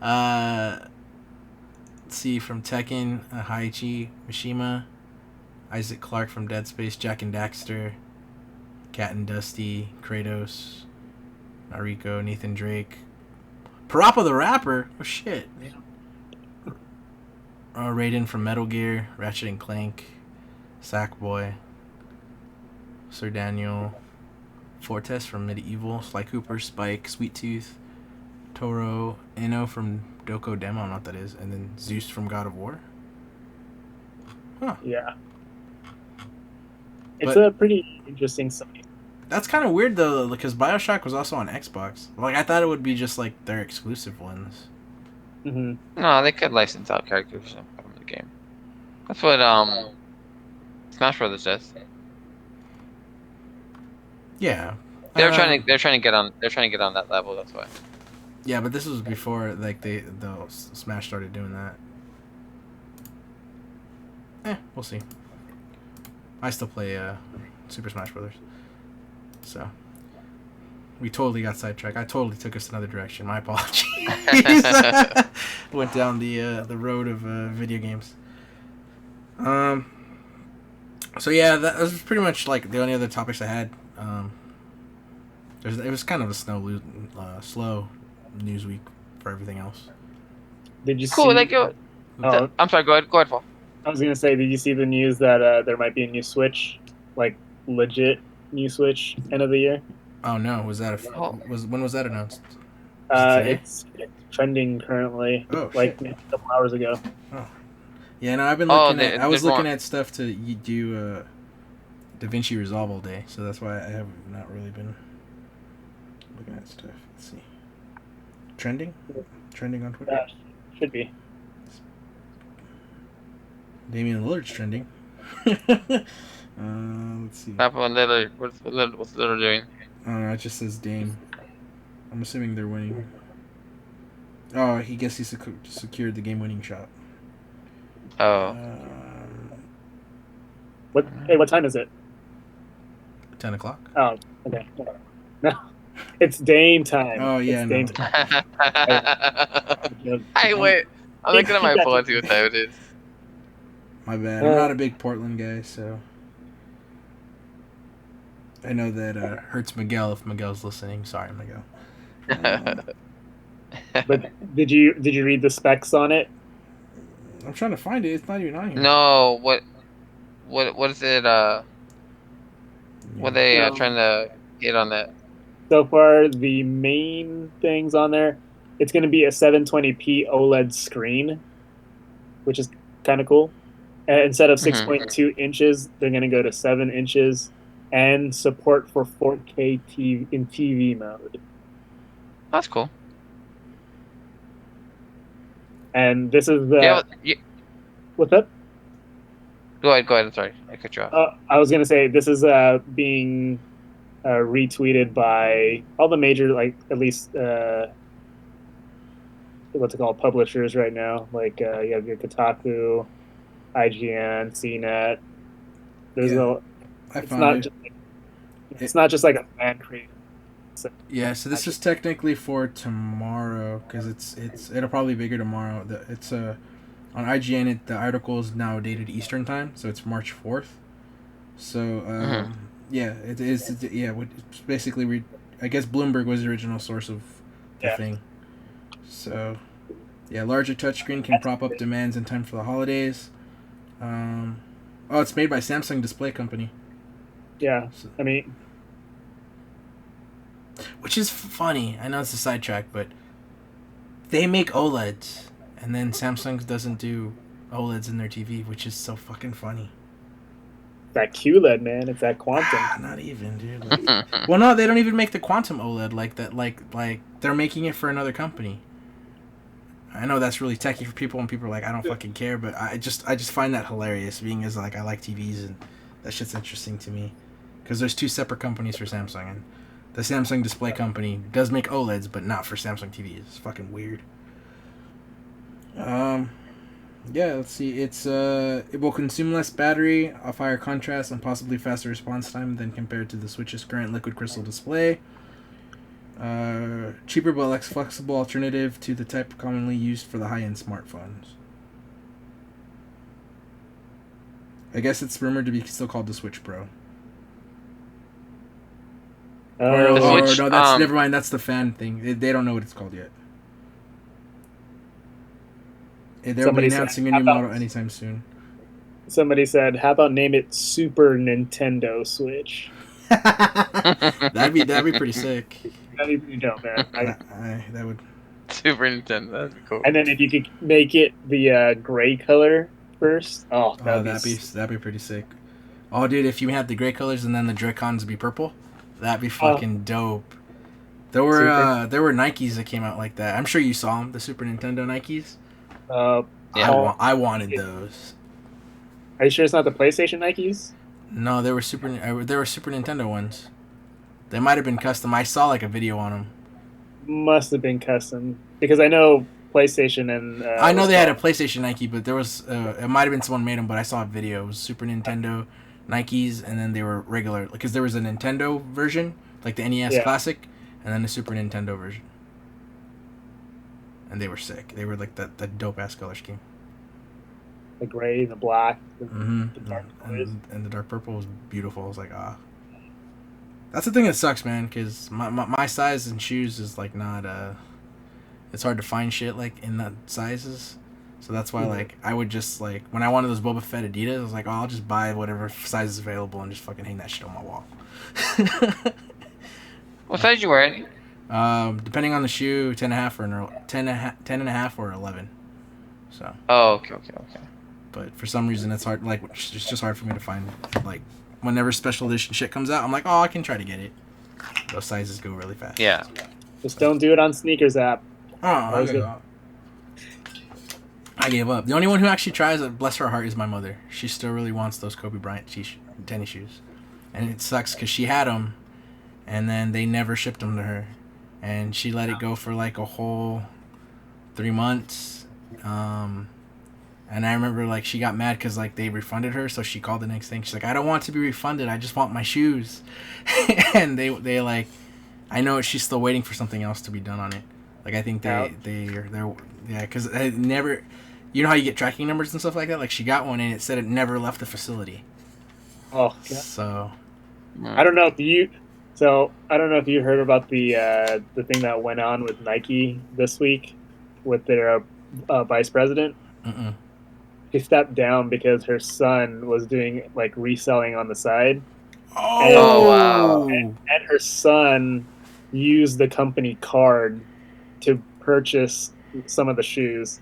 Let's see, from Tekken, Haichi Mishima, Isaac Clarke from Dead Space, Jack and Daxter, Cat and Dusty, Kratos, Nariko, Nathan Drake, Parappa the Rapper. Oh shit. Raiden from Metal Gear, Ratchet and Clank, Sackboy, Sir Daniel, Fortes from Medieval, Sly Cooper, Spike, Sweet Tooth, Toro, Ino from Doko Demo, I don't know what that is, and then Zeus from God of War. Huh. Yeah. It's a pretty interesting site. That's kind of weird though, because BioShock was also on Xbox. Like, I thought it would be just like their exclusive ones. Mm-hmm. No, they could license out characters from the game. That's what Smash Brothers does. Yeah. They're trying to get on that level. That's why. Yeah, but this was before like the Smash started doing that. We'll see. I still play Super Smash Brothers. So we totally got sidetracked. I totally took us another direction. My apologies. Went down the road of video games. So yeah, that was pretty much like the only other topics I had. It was kind of a slow news week for everything else. Did you Cool. see? I'm sorry. Go ahead, Paul. I was gonna say, did you see the news that there might be a new Switch, like legit new Switch, end of the year? Oh no, was that when was that announced? It's trending currently. Oh, like shit. maybe a couple hours ago. Yeah, no, I've been Oh, looking at. I was there's more. looking at stuff to do DaVinci Resolve all day, so that's why I have not really been looking at stuff. Let's see. Trending on Twitter. Yeah, should be. Damian Lillard's trending. Let's see. Papa and Lillard. What's Lillard doing? I don't know. It just says Dame. I'm assuming they're winning. Oh, he secured the game-winning shot. Oh. What time is it? 10 o'clock. Oh, okay. No, it's Dame time. Oh, yeah, it's no. Dame time. Hey, wait. I'm looking at my phone to see what time it is. My bad. I'm not a big Portland guy, so I know that hurts Miguel if Miguel's listening. Sorry, Miguel. But did you read the specs on it? I'm trying to find it. It's not even on here. No, what is it? What are they trying to get on that? So far, the main things on there, it's going to be a 720p OLED screen, which is kind of cool. Instead of 6.2 inches, they're going to go to 7 inches, and support for 4K in TV mode. That's cool. And this is what's up? Go ahead. I'm sorry, I cut you off. I was gonna say this is being retweeted by all the major, like at least what's it called, publishers right now. Like you have your Kotaku, IGN, CNET. There's it's not just like a fan created. Yeah, so this is technically for tomorrow because it'll probably be bigger tomorrow. It's on IGN. The article is now dated Eastern time, so it's March 4th. So yeah, it is. It's basically I guess Bloomberg was the original source of the thing. So yeah, larger touchscreen can prop up demands in time for the holidays. It's made by Samsung Display Company. Yeah, So, I mean, which is funny. I know it's a sidetrack, but they make OLEDs, and then Samsung doesn't do OLEDs in their TV, which is so fucking funny. that QLED, man, it's that quantum. Not even, dude. Like, well, no, they don't even make the quantum OLED like that. Like they're making it for another company. I know that's really techy for people, and people are like, I don't fucking care, but I just find that hilarious, being as like I like TVs, and that shit's interesting to me, because there's two separate companies for Samsung, and the Samsung Display Company does make OLEDs, but not for Samsung TVs. It's fucking weird. Yeah, let's see. It will consume less battery, a higher contrast, and possibly faster response time than compared to the Switch's current liquid crystal display. Cheaper but less flexible alternative to the type commonly used for the high-end smartphones. I guess it's rumored to be still called the Switch Pro. Switch, No, that's never mind. That's the fan thing. They don't know what it's called yet. They'll be announcing a new model anytime soon. Somebody said, "How about name it Super Nintendo Switch?" that'd be pretty sick. That'd be pretty dope, man. That would. Super Nintendo. That'd be cool. And then if you could make it the gray color first, that'd be pretty sick. Oh, dude, if you had the gray colors and then the Joy-Cons be purple, that'd be fucking dope. There were Nikes that came out like that. I'm sure you saw them, the Super Nintendo Nikes. I wanted those. Are you sure it's not the PlayStation Nikes? No, they were Super Nintendo ones. They might have been custom. I saw like a video on them. Must have been custom, because I know PlayStation and I know they had a PlayStation Nike, but there was it might have been someone made them, but I saw a video. It was Super Nintendo Nikes, and then they were regular, because there was a Nintendo version, like the NES Classic, and then the Super Nintendo version. And they were sick. They were like that dope ass color scheme. The gray, the black, the dark and the dark purple was beautiful. I was like, that's the thing that sucks, man, because my size in shoes is like not it's hard to find shit like in that sizes. So that's why like I would just like, when I wanted those Boba Fett Adidas, I was like, I'll just buy whatever size is available and just fucking hang that shit on my wall. What size you wearing? Depending on the shoe, 10.5 or 11. So. Oh, okay. But for some reason, it's hard. Like, it's just hard for me to find. Like, whenever special edition shit comes out, I'm like, oh, I can try to get it. Those sizes go really fast. Yeah. Just don't do it on Sneakers app. Oh, I gave up. The only one who actually tries it, bless her heart, is my mother. She still really wants those Kobe Bryant tennis shoes. And it sucks because she had them, and then they never shipped them to her. And she let it go for like a whole 3 months. And I remember like she got mad because like they refunded her, so she called the next thing. She's like, I don't want to be refunded. I just want my shoes. And they like, I know she's still waiting for something else to be done on it. Like I think they're because I never, you know how you get tracking numbers and stuff like that. Like she got one and it said it never left the facility. Oh, yeah. So I don't know if you heard about the thing that went on with Nike this week with their vice president. Mm-mm. She stepped down because her son was doing like reselling on the side. Oh, wow. And her son used the company card to purchase some of the shoes,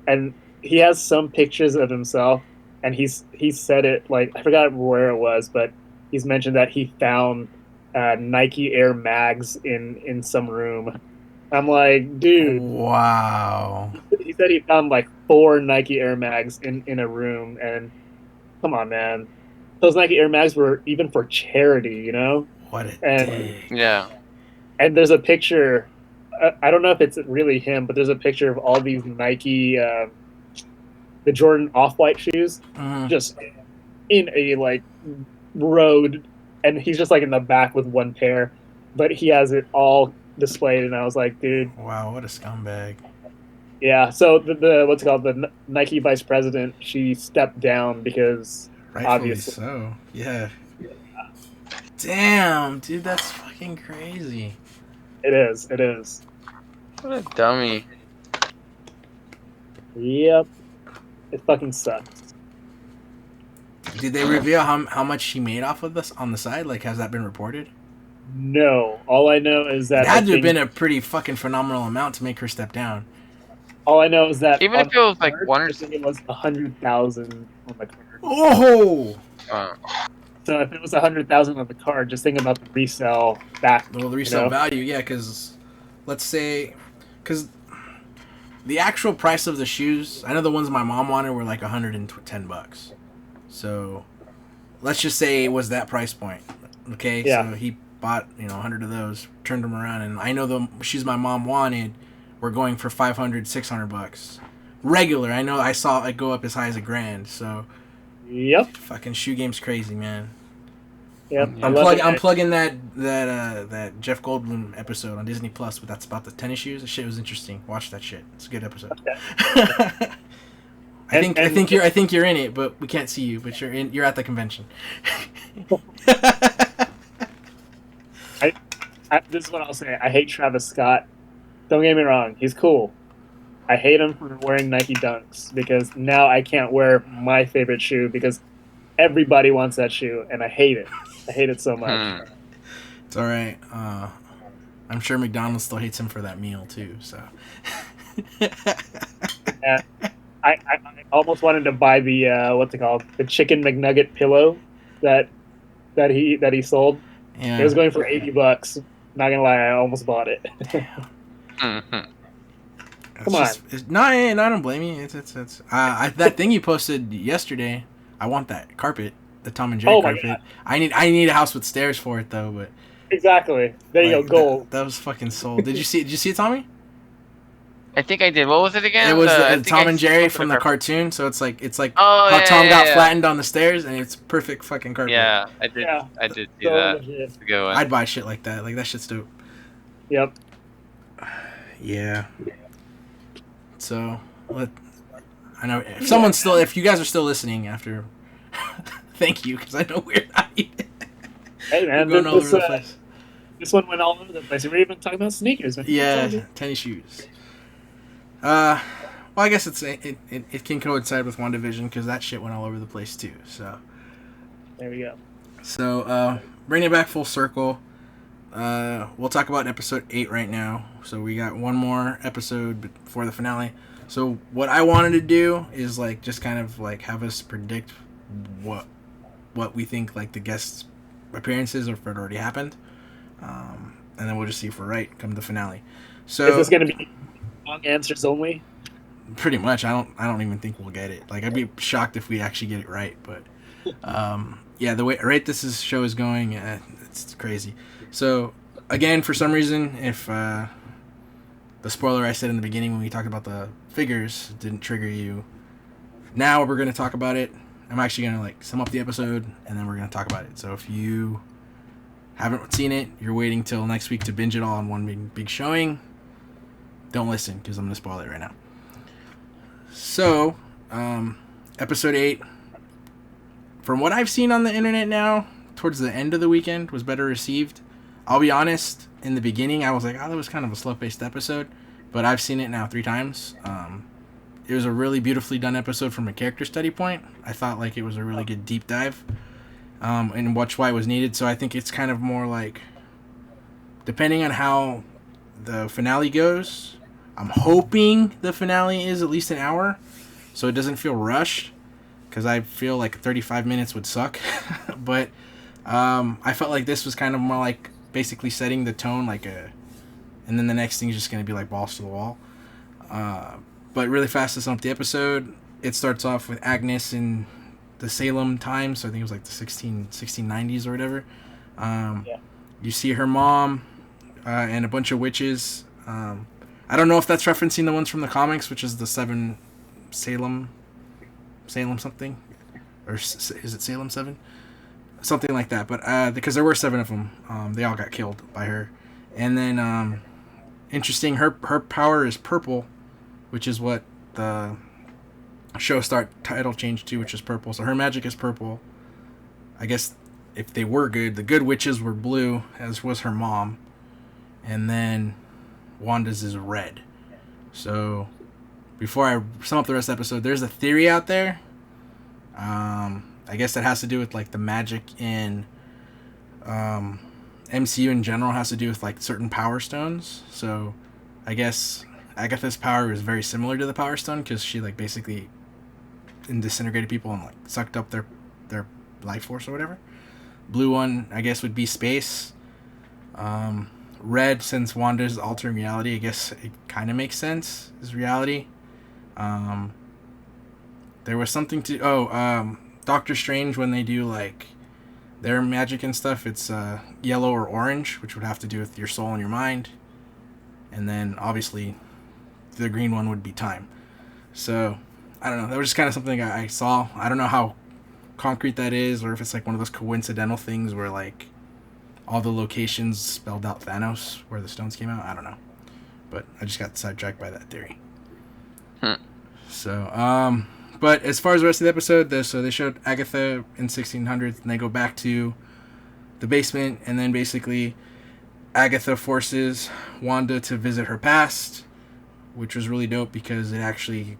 and he has some pictures of himself, and he said it like, I forgot where it was, but he's mentioned that he found Nike Air Mags in some room. I'm like, dude. Wow. He said he found like 4 Nike Air Mags in a room, and come on, man. Those Nike Air Mags were even for charity, you know? What a day. Yeah. And there's a picture, I don't know if it's really him, but there's a picture of all these Nike, the Jordan Off-White shoes, just in a like road, and he's just like in the back with one pair, but he has it all displayed, and I was like, dude. Wow, what a scumbag. Yeah, so the what's it called, the Nike vice president, she stepped down because Rightfully obviously. So, yeah. Damn, dude, that's fucking crazy. It is. What a dummy. Yep. It fucking sucks. Did they reveal how much she made off of this on the side? Like, has that been reported? No. All I know is that It had to have been a pretty fucking phenomenal amount to make her step down. All I know is that even if it was like one or I think it was 100,000 on the card. Oh! So if it was 100,000 on the card, just think about the resale back. Well, the resale value, yeah, because let's say, because the actual price of the shoes, I know the ones my mom wanted were like $110. So let's just say it was that price point. Okay, yeah. So he bought 100 of those, turned them around, and I know the shoes my mom wanted were going for $500, $600 regular. I know I saw it go up as high as $1,000. So yep, fucking shoe game's crazy, man. Yep, I'm plugging that Jeff Goldblum episode on Disney Plus, but that's about the tennis shoes. The shit was interesting. Watch that shit. It's a good episode. Okay. I think you're in it, but we can't see you. But you're at the convention. This is what I'll say. I hate Travis Scott. Don't get me wrong. He's cool. I hate him for wearing Nike Dunks because now I can't wear my favorite shoe because everybody wants that shoe, and I hate it. I hate it so much. It's all right. I'm sure McDonald's still hates him for that meal too. So. Yeah, I almost wanted to buy the what's it called, the chicken McNugget pillow that he sold. Yeah. It was going for $80. Not gonna lie, I almost bought it. Come on. No, I don't blame you. It's that thing you posted yesterday. I want that carpet, the Tom and Jerry carpet. God. I need a house with stairs for it though. But exactly. There you go, gold. That was fucking sold. Did you see it, Tommy? I think I did. What was it again? It was Tom and Jerry from the cartoon. So it's like how Tom got flattened on the stairs, and it's perfect fucking carpet. Yeah, I did. Yeah. I did see that. It's a good one. I'd buy shit like that. Like that shit's dope. Yep. Yeah. So, I know if you guys are still listening after, thank you, because I know we're not even. Hey man, going all over the place. This one went all over the place. We're even talking about sneakers. Yeah, tennis shoes. Well, I guess it can coincide with Wandavision because that shit went all over the place too. So there we go. So bringing it back full circle, we'll talk about episode 8 right now. So we got one more episode before the finale. So what I wanted to do is like just kind of like have us predict what we think like the guest appearances or if it already happened, and then we'll just see if we're right come the finale. So Is this going to be long answers only? pretty much, I don't even think we'll get it. Like I'd be shocked if we actually get it right, but yeah, the way show is going, it's crazy. So again, for some reason, if the spoiler I said in the beginning when we talked about the figures didn't trigger you, now we're going to talk about it. I'm actually going to like sum up the episode and then we're going to talk about it. So if you haven't seen it, you're waiting till next week to binge it all in one big showing, don't listen because I'm going to spoil it right now. So, episode 8, from what I've seen on the internet now, towards the end of the weekend, was better received. I'll be honest, in the beginning, I was like, oh, that was kind of a slow-paced episode, but I've seen it now 3 times. It was a really beautifully done episode from a character study point. I thought like it was a really good deep dive, and watch why it was needed. So I think it's kind of more like, depending on how the finale goes, I'm hoping the finale is at least an hour, so it doesn't feel rushed, because I feel like 35 minutes would suck. But I felt like this was kind of more like basically setting the tone, and then the next thing is just going to be like balls to the wall. But really fast to sum up the episode, it starts off with Agnes in the Salem times, so I think it was like the 1690s or whatever. You see her mom and a bunch of witches. I don't know if that's referencing the ones from the comics, which is the 7 Salem something, or is it Salem 7? Something like that. But because there were 7 of them, they all got killed by her. And then interesting, her power is purple, which is what the show title changed to, which is purple. So her magic is purple. I guess if they were good, the good witches were blue, as was her mom. And then Wanda's is red. So before I sum up the rest of the episode, there's a theory out there. I guess that has to do with like the magic in MCU in general has to do with like certain power stones. So I guess Agatha's power is very similar to the Power Stone because she like basically disintegrated people and like sucked up their life force or whatever. Blue one, I guess, would be space. Red, since Wanda's altering reality, I guess it kind of makes sense, is reality. There was something to Doctor Strange, when they do like their magic and stuff, it's yellow or orange, which would have to do with your soul and your mind. And then obviously the green one would be time. So I don't know, that was just kind of something I saw. I don't know how concrete that is, or if it's like one of those coincidental things where like all the locations spelled out Thanos where the stones came out. I don't know, but I just got sidetracked by that theory. So but as far as the rest of the episode, so they showed Agatha in 1600s, and they go back to the basement, and then basically Agatha forces Wanda to visit her past, which was really dope because it actually,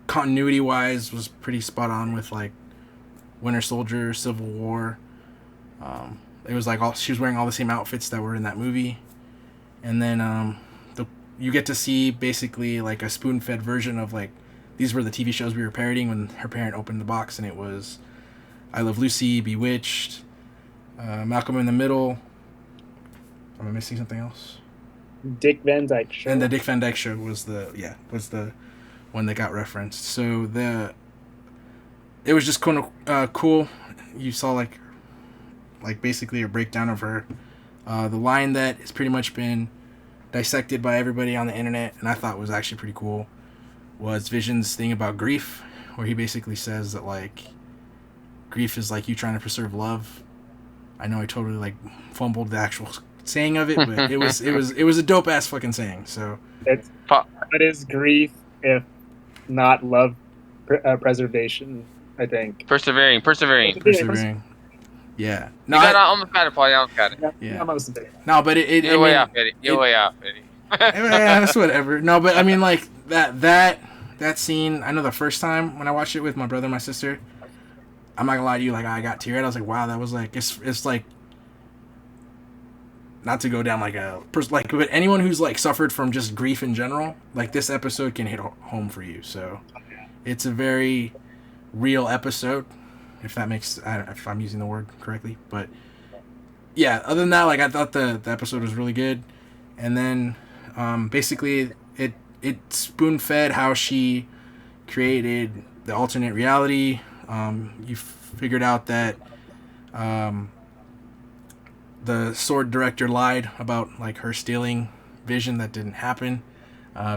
continuity-wise, was pretty spot on with like Winter Soldier, Civil War. It was like she was wearing all the same outfits that were in that movie, and then you get to see basically like a spoon-fed version of like, these were the TV shows we were parodying when her parent opened the box, and it was I Love Lucy, Bewitched, Malcolm in the Middle. Am I missing something else? Dick Van Dyke Show. And the Dick Van Dyke Show was the one that got referenced. So it was just kind of cool. You saw like basically a breakdown of her. The line that has pretty much been dissected by everybody on the internet, and I thought was actually pretty cool, was Vision's thing about grief, where he basically says that like grief is like you trying to preserve love. I know I totally like fumbled the actual saying of it, but it was a dope ass fucking saying. So what is grief if not love preservation? I think persevering. Yeah. No, I almost got it, Paul. I almost got it. Yeah. Almost there. No, but You're way off, Eddie. You're way off, Eddie. Yeah, that's whatever. No, but I mean, like that scene. I know the first time when I watched it with my brother and my sister, I'm not gonna lie to you, like I got teared. I was like, wow, that was like it's like not to go down like but anyone who's like suffered from just grief in general, like this episode can hit home for you. So it's a very real episode, if that makes, if I'm using the word correctly. But yeah, other than that, like I thought the episode was really good. And then basically it spoon fed how she created the alternate reality. You figured out that the sword director lied about like her stealing Vision. That didn't happen.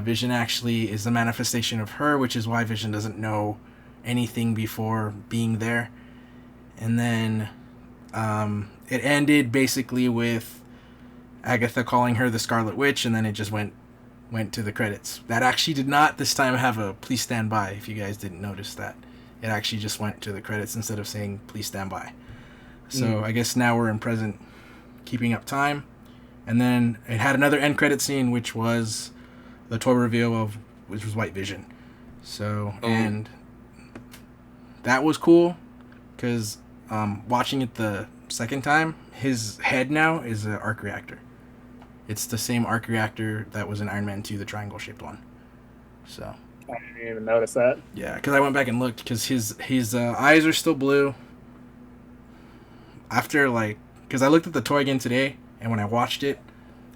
Vision actually is the manifestation of her, which is why Vision doesn't know anything before being there. And then it ended basically with Agatha calling her the Scarlet Witch, and then it just went to the credits. That actually did not this time have a please stand by, if you guys didn't notice that. It actually just went to the credits instead of saying please stand by. So I guess now we're in present keeping up time. And then it had another end credit scene, which was the toy reveal which was White Vision. So, and that was cool because watching it the second time, his head now is an arc reactor. It's the same arc reactor that was in Iron Man 2, the triangle-shaped one. So I didn't even notice that. yeah, because I went back and looked because his eyes are still blue. After because I looked at the toy again today, and when I watched it,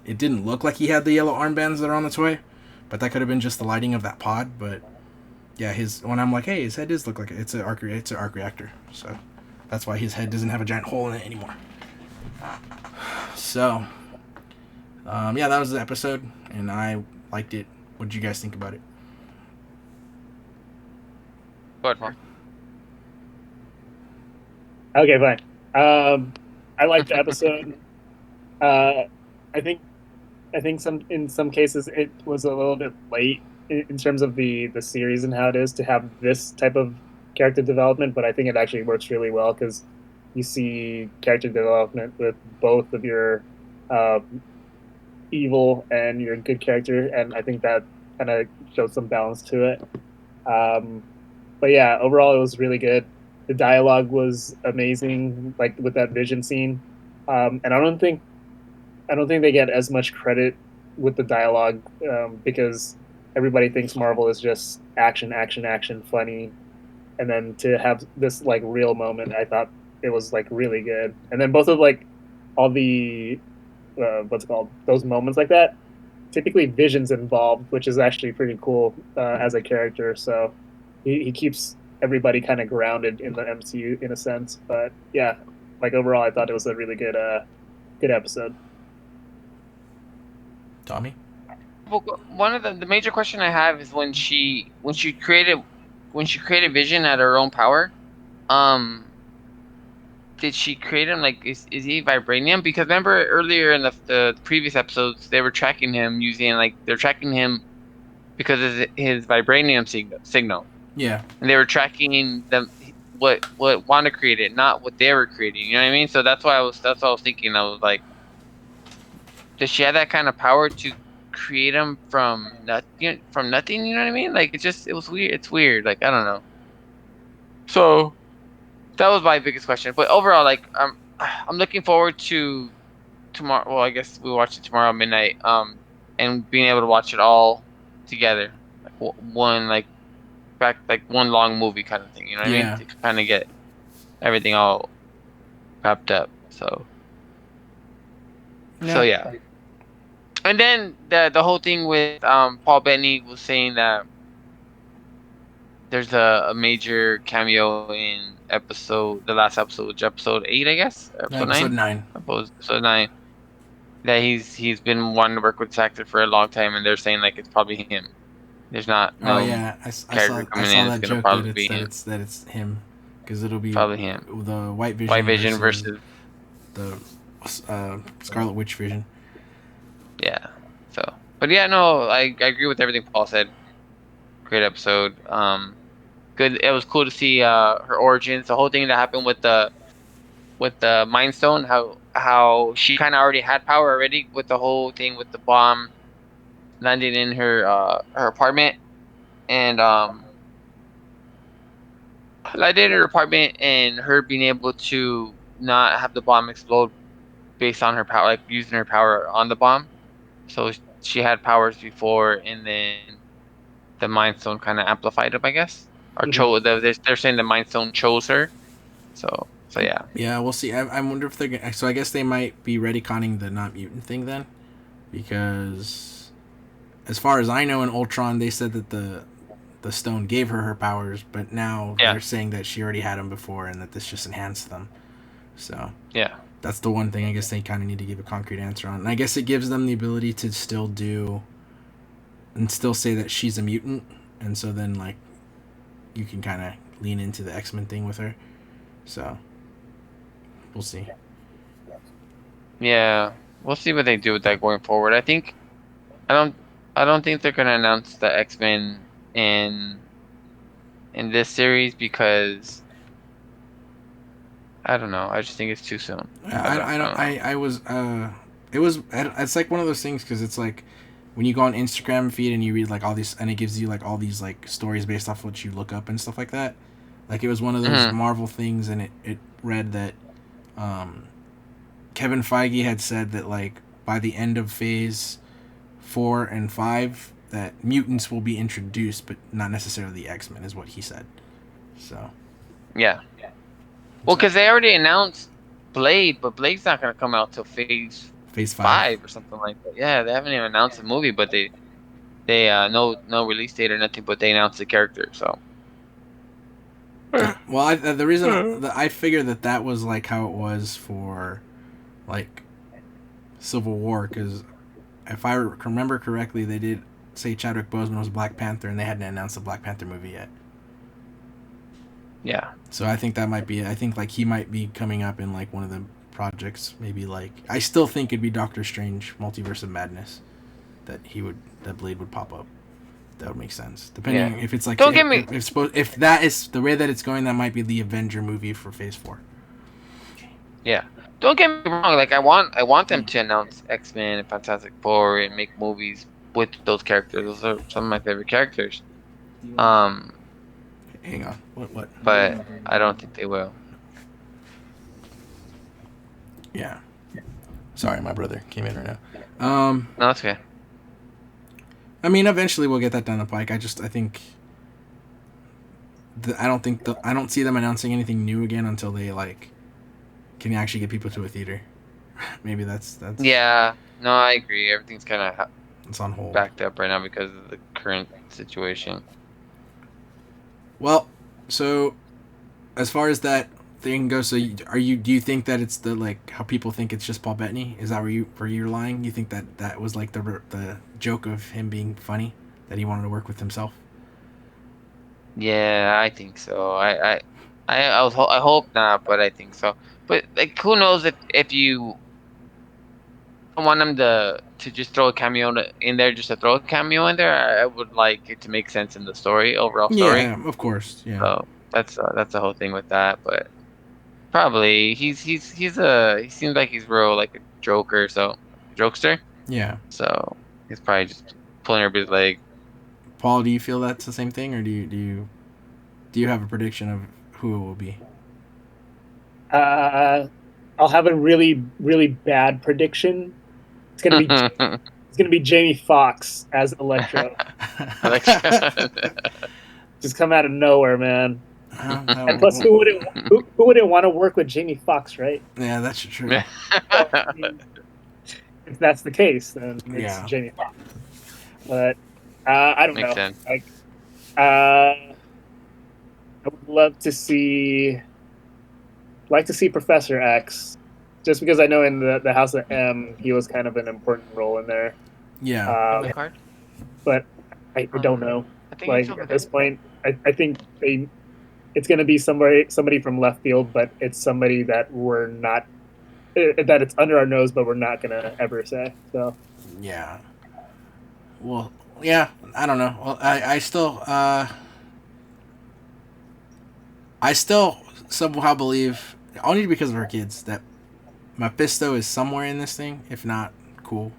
it didn't look like he had the yellow armbands that are on the toy, but that could have been just the lighting of that pod. But yeah, when I'm like, hey, his head does look like it's an arc reactor, so that's why his head doesn't have a giant hole in it anymore. So yeah, that was the episode, and I liked it. What did you guys think about it? Go ahead, Mark. Okay, fine. I liked the episode. I think in some cases it was a little bit late in terms of the series and how it is to have this type of character development, but I think it actually works really well because you see character development with both of your evil and your good character, and I think that kind of shows some balance to it. But yeah, overall it was really good. The dialogue was amazing, like with that Vision scene, and I don't think they get as much credit with the dialogue because everybody thinks Marvel is just action, action, action, funny, and then to have this like real moment, I thought it was like really good. And then both of like all the what's it called, those moments like that, typically Vision's involved, which is actually pretty cool as a character. So he keeps everybody kind of grounded in the MCU in a sense. But yeah, like overall, I thought it was a really good episode. Tommy? Well, one of the major question I have is when she created Vision at her own power, did she create him like is he vibranium? Because remember earlier in the previous episodes they were tracking him because of his vibranium signal. Yeah. And they were tracking them what Wanda created, not what they were creating. You know what I mean? So that's what I was thinking. I was like, does she have that kind of power to create him from nothing? You know what I mean? Like it was weird. It's weird. Like I don't know. So that was my biggest question. But overall, like I'm looking forward to tomorrow. Well, I guess we watch it tomorrow midnight. And being able to watch it all together, like one long movie kind of thing. You know what I mean? To kind of get everything all wrapped up. So yeah. And then the whole thing with Paul Bettany was saying that there's a major cameo in the last episode, which episode 8, I guess. Episode 9. Episode 9. That he's been wanting to work with this actor for a long time, and they're saying like it's probably him. There's not no I saw that joke that it's him because it'll be probably him. The White Vision versus the Scarlet Witch Vision. Yeah. So, but yeah, no, I agree with everything Paul said. Great episode. Good. It was cool to see her origins. The whole thing that happened with the Mind Stone. How she kind of already had power already with the whole thing with the bomb landing in her apartment, and landing in her apartment and her being able to not have the bomb explode based on her power, like using her power on the bomb. So she had powers before, and then the Mind Stone kind of amplified them, I guess, or chose. They're saying the Mind Stone chose her. So yeah. Yeah, we'll see. I wonder if they're gonna. So I guess they might be retconning the not mutant thing then, because as far as I know, in Ultron they said that the stone gave her powers, but now they're saying that she already had them before and that this just enhanced them. So yeah, that's the one thing I guess they kind of need to give a concrete answer on. And I guess it gives them the ability to still do and still say that she's a mutant, and so then like you can kind of lean into the X-Men thing with her. So we'll see. Yeah, we'll see what they do with that going forward. I don't think they're gonna announce the X-Men in this series because I don't know. I just think it's too soon. It's like one of those things because it's like when you go on Instagram feed and you read like all these and it gives you like all these like stories based off what you look up and stuff like that. Like it was one of those Marvel things, and it read that Kevin Feige had said that like by the end of Phase 4 and 5 that mutants will be introduced, but not necessarily the X-Men, is what he said. So yeah. Well, because they already announced Blade, but Blade's not gonna come out till Phase 5 or something like that. Yeah, they haven't even announced the movie, but they no release date or nothing, but they announced the character. So. Well, the reason I figured that was like how it was for like Civil War, because if I remember correctly, they did say Chadwick Boseman was Black Panther, and they hadn't announced the Black Panther movie yet. Yeah. So I think that might be it. I think like he might be coming up in like one of the projects, maybe like I still think it'd be Doctor Strange, Multiverse of Madness, that Blade would pop up. That would make sense. Depending if it's like don't get me. If that is the way that it's going, that might be the Avenger movie for Phase 4. Yeah. Don't get me wrong. Like I want them to announce X-Men and Fantastic Four and make movies with those characters. Those are some of my favorite characters. Hang on. What? But I don't think they will. Yeah. Sorry, my brother came in right now. No, that's okay. I mean, eventually we'll get that down the pike. I think I don't see them announcing anything new again until they like can actually get people to a theater. Maybe that's. Yeah. No, I agree. Everything's kind of it's on hold, backed up right now because of the current situation. Well, so as far as that thing goes, so do you think that it's the like how people think it's just Paul Bettany? Is that where you're lying? You think that was like the joke of him being funny, that he wanted to work with himself? Yeah, I think so. I hope not, but I think so. But like, who knows if you don't want him to just throw a cameo in there, just to throw a cameo in there. I would like it to make sense in the overall story. Yeah, of course. Yeah. So that's the whole thing with that. But probably he seems like he's real like a jokester. Yeah. So he's probably just pulling everybody's leg. Paul, do you feel that's the same thing, or do you have a prediction of who it will be? I'll have a really, really bad prediction. It's gonna be Jamie Foxx as Electro. Just come out of nowhere, man. And plus, who wouldn't want to work with Jamie Foxx, right? Yeah, that's true. So, I mean, if that's the case, then it's Jamie Foxx. But I don't know. Sense. Like, I would love to see Professor X, just because I know in the House of M he was kind of an important role in there. Yeah. But I don't know. Like at this point, I think it's going to be somebody from left field, but it's somebody that we're not that it's under our nose, but we're not going to ever say. So. Yeah. Well, yeah. I don't know. Well, I still somehow believe, only because of her kids, that Mephisto is somewhere in this thing, if not cool.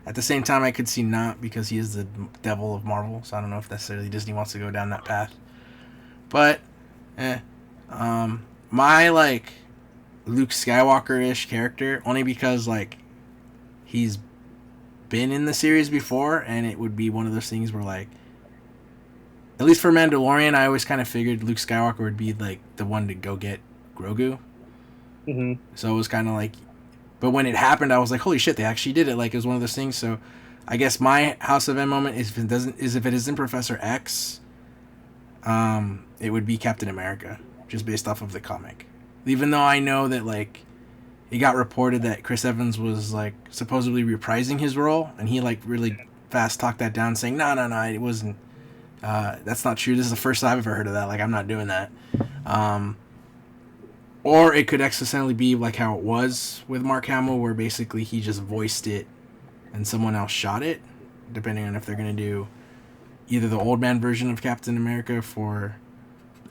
At the same time, I could see not, because he is the devil of Marvel, so I don't know if necessarily Disney wants to go down that path. But, my, like, Luke Skywalker-ish character, only because like he's been in the series before, and it would be one of those things where like, at least for Mandalorian, I always kind of figured Luke Skywalker would be like the one to go get Grogu. Mm-hmm. So it was kind of like, but when it happened, I was like, holy shit, they actually did it. Like, it was one of those things. So I guess my House of M moment is if it isn't Professor X, it would be Captain America, just based off of the comic. Even though I know that like it got reported that Chris Evans was like supposedly reprising his role, and he like really fast talked that down, saying no, it wasn't. That's not true. This is the first I've ever heard of that. Like, I'm not doing that. Or it could accidentally be like how it was with Mark Hamill, where basically he just voiced it and someone else shot it, depending on if they're going to do either the old man version of Captain America for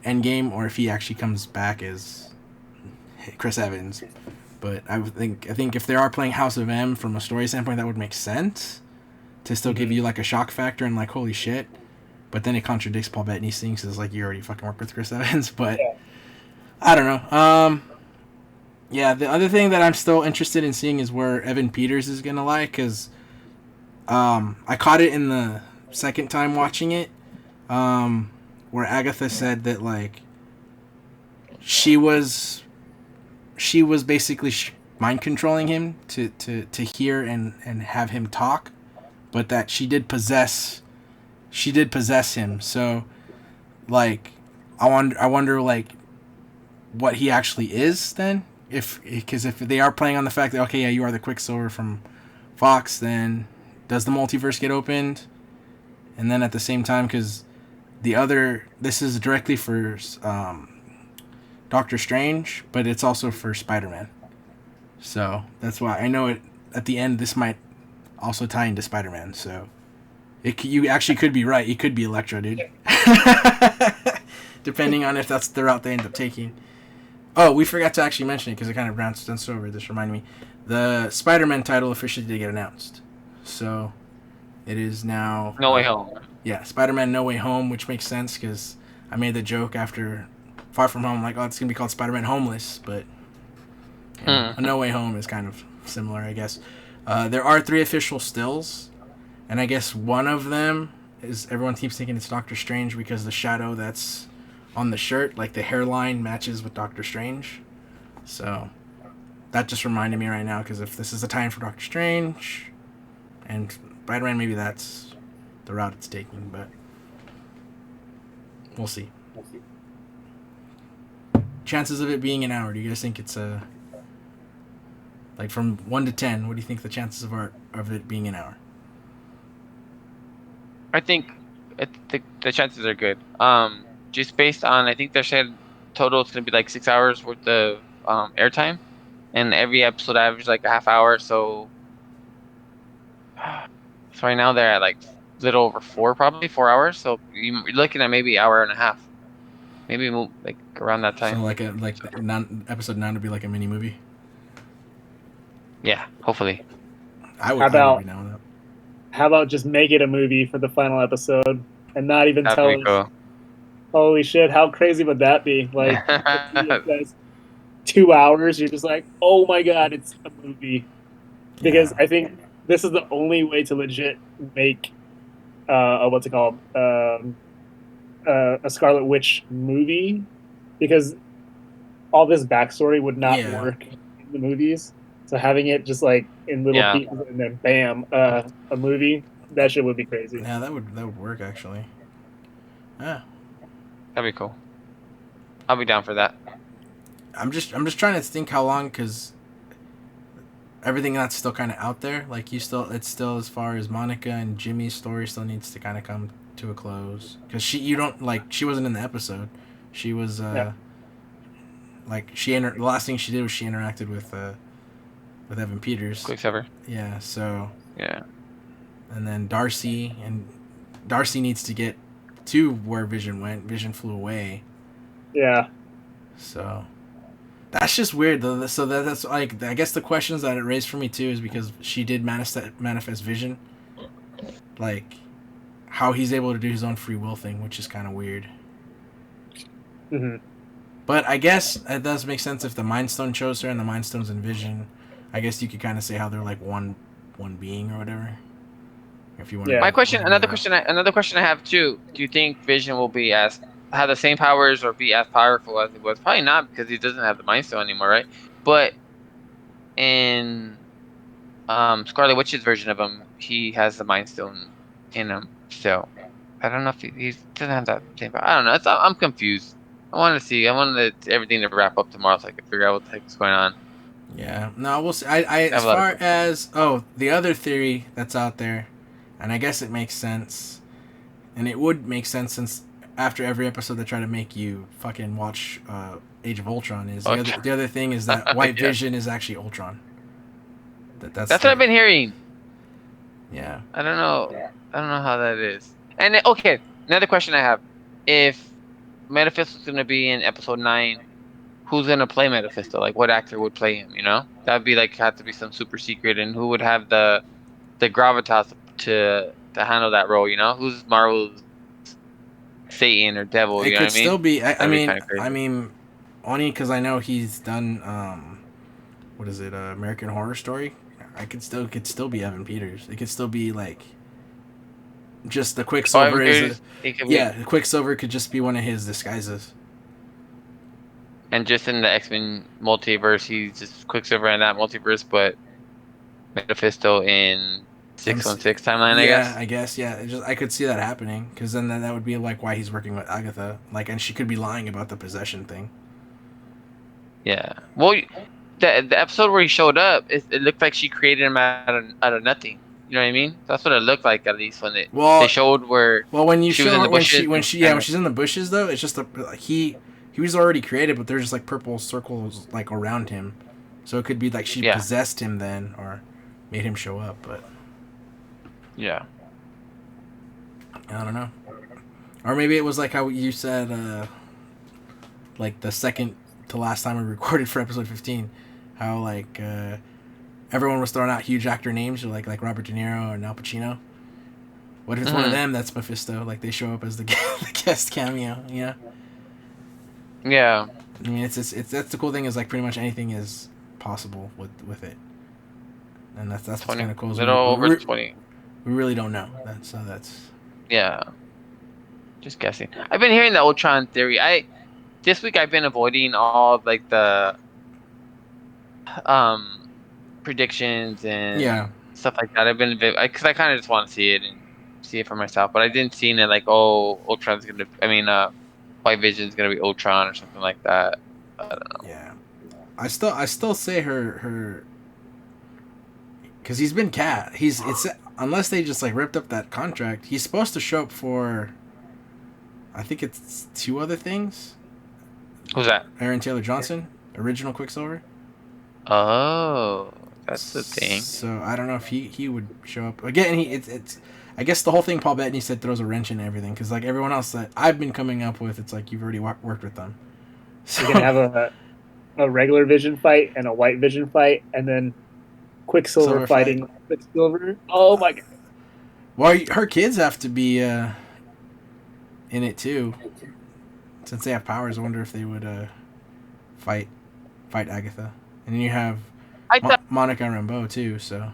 Endgame, or if he actually comes back as Chris Evans. But I think if they are playing House of M from a story standpoint, that would make sense to still give you like a shock factor and like, holy shit. But then it contradicts Paul Bettany's things, because like, you already fucking work with Chris Evans. But I don't know. Yeah, the other thing that I'm still interested in seeing is where Evan Peters is gonna lie, because I caught it in the second time watching it, where Agatha said that like she was basically mind controlling him to hear and have him talk, but that she did possess him. So like I wonder like what he actually is then, because if they are playing on the fact that, okay, yeah, you are the Quicksilver from Fox, then does the multiverse get opened? And then at the same time, because this is directly for Doctor Strange, but it's also for Spider-Man. So that's why I know it at the end this might also tie into Spider-Man. So you actually could be right. It could be Electro, dude. Depending on if that's the route they end up taking. Oh, we forgot to actually mention it because it kind of bounced over. This reminded me. The Spider-Man title officially did get announced. So it is now No Way Home. Yeah, Spider-Man No Way Home, which makes sense because I made the joke after Far From Home, like, oh, it's going to be called Spider-Man Homeless, but a No Way Home is kind of similar, I guess. There are 3 official stills, and I guess one of them is, everyone keeps thinking it's Doctor Strange because the shadow that's on the shirt, like the hairline matches with Doctor Strange. So that just reminded me right now, because if this is a tie-in for Doctor Strange and Spider-Man, maybe that's the route it's taking, but we'll see. Chances of it being an hour, do you guys think it's like from 1 to 10, what do you think the chances of it being an hour? I think the chances are good. Just based on, I think they said total it's gonna be like 6 hours worth of airtime, and every episode averages like a half hour. So right now they're at like a little over 4 hours. So you're looking at maybe hour and a half, maybe like around that time. So episode 9 would be like a mini movie. Yeah, hopefully. I would be down with that. How about just make it a movie for the final episode and not even tell us? Cool. Holy shit, how crazy would that be? Like, 2 hours, you're just like, oh my god, it's a movie. Because I think this is the only way to legit make what's it called? A Scarlet Witch movie. Because all this backstory would not work in the movies. So having it just like in little pieces and then bam, a movie, that shit would be crazy. Yeah, that would work actually. Yeah. That'd be cool. I'll be down for that. I'm just trying to think how long, because everything that's still kind of out there. Like it's still as far as Monica and Jimmy's story still needs to kind of come to a close, because she wasn't in the episode. She was like the last thing she did was she interacted with Evan Peters. Quicksilver. Yeah. So. Yeah. And then Darcy needs to get to where Vision went. Vision flew away. Yeah. So that's just weird though. So that's like, I guess the questions that it raised for me too is because she did manifest Vision, like how he's able to do his own free will thing, which is kind of weird. Mm-hmm. But I guess it does make sense if the Mind Stone chose her and the Mind Stone's in Vision. I guess you could kind of say how they're like one being or whatever. If you want. Yeah. My question, another question I have too. Do you think Vision will be have the same powers or be as powerful as he was? Probably not, because he doesn't have the Mind Stone anymore, right? But in Scarlet Witch's version of him, he has the Mind Stone in him. So I don't know if he doesn't have that same power. I don't know. I'm confused. I wanted everything to wrap up tomorrow so I could figure out what the heck is going on. Yeah. No, we'll see. I as far as the other theory that's out there, and I guess it makes sense, and it would make sense since after every episode they try to make you fucking watch Age of Ultron. Is the other thing is that White Vision is actually Ultron. That's what I've been hearing. Yeah. I don't know. I don't know how that is. And okay, another question I have: if Mephisto's gonna be in episode 9, who's gonna play Mephisto? Like, what actor would play him? You know, that'd be like have to be some super secret, and who would have the gravitas to handle that role? You know, who's Marvel's Satan or devil? It you know could what I mean? still be. That'd I mean, only because I know he's done. What is it? American Horror Story. Could still be Evan Peters. It could still be like. Just the Quicksilver the Quicksilver could just be one of his disguises. And just in the X-Men multiverse, he's just Quicksilver in that multiverse, but Mephisto in 616 timeline, I guess. Yeah, I guess. Yeah, I could see that happening because then that would be like why he's working with Agatha, like, and she could be lying about the possession thing. Yeah. Well, the episode where he showed up, it looked like she created him out of nothing. You know what I mean? That's what it looked like, at least when they showed where. Well, when you she show was in the bushes when she's in the bushes though, it's just he was already created, but there's just like purple circles like around him, so it could be like she possessed him then or made him show up, but. Yeah. I don't know. Or maybe it was like how you said, like the second to last time we recorded for episode 15, how like everyone was throwing out huge actor names, or like Robert De Niro or Al Pacino. What if it's one of them that's Mephisto? Like they show up as the guest cameo, you know? Yeah. I mean, it's that's the cool thing is like pretty much anything is possible with it, and that's what's kind of cool. Little over 20. We really don't know. That's yeah. Just guessing. I've been hearing the Ultron theory. This week I've been avoiding all like the predictions and stuff like that. I've been because I kind of just want to see it for myself. But I didn't see it like, oh, Ultron's gonna. I mean, White Vision's gonna be Ultron or something like that. I don't know. Yeah, I still say her. Because he's been unless they just like ripped up that contract, he's supposed to show up for. I think it's 2 other things. Who's that? Aaron Taylor Johnson, original Quicksilver. Oh, that's the thing. So I don't know if he would show up again. It's I guess the whole thing Paul Bettany said throws a wrench in everything because like everyone else that I've been coming up with, it's like you've already worked with them. So you're gonna have a regular Vision fight and a White Vision fight, and then Quicksilver fighting Quicksilver. Oh my god! Well, her kids have to be in it too, since they have powers. I wonder if they would fight Agatha, and then you have Monica Rambeau too. So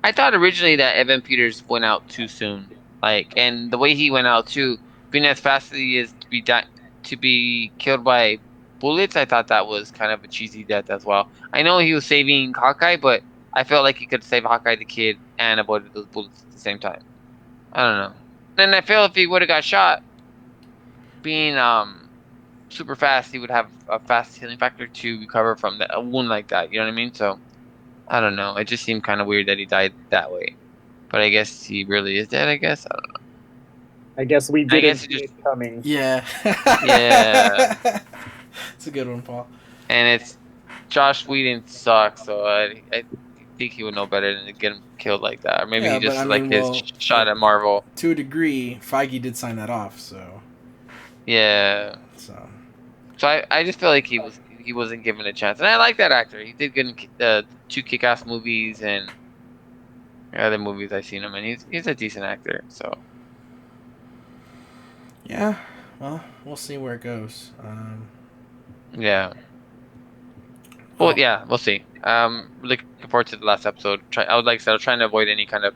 I thought originally that Evan Peters went out too soon, like, and the way he went out too, being as fast as he is to be killed by bullets. I thought that was kind of a cheesy death as well. I know he was saving Hawkeye, but I felt like he could save Hawkeye the kid and avoided those bullets at the same time. I don't know. And I feel if he would have got shot, being super fast, he would have a fast healing factor to recover from a wound like that. You know what I mean? So I don't know. It just seemed kind of weird that he died that way. But I guess he really is dead. I guess I don't know. I guess we didn't see it coming. Yeah. Yeah. It's a good one, Paul. And it's Josh Whedon sucks, so I think he would know better than to get him killed like that. Or maybe he just his shot at Marvel. To a degree, Feige did sign that off, so. Yeah. So I just feel like he wasn't given a chance, and I like that actor. He did good in 2 Kick-Ass movies and other movies I've seen him, and he's a decent actor. So. Yeah, well, we'll see where it goes. Yeah. Well, Oh, yeah, we'll see. Looking forward to the last episode. I would like I said, I was trying to avoid any kind of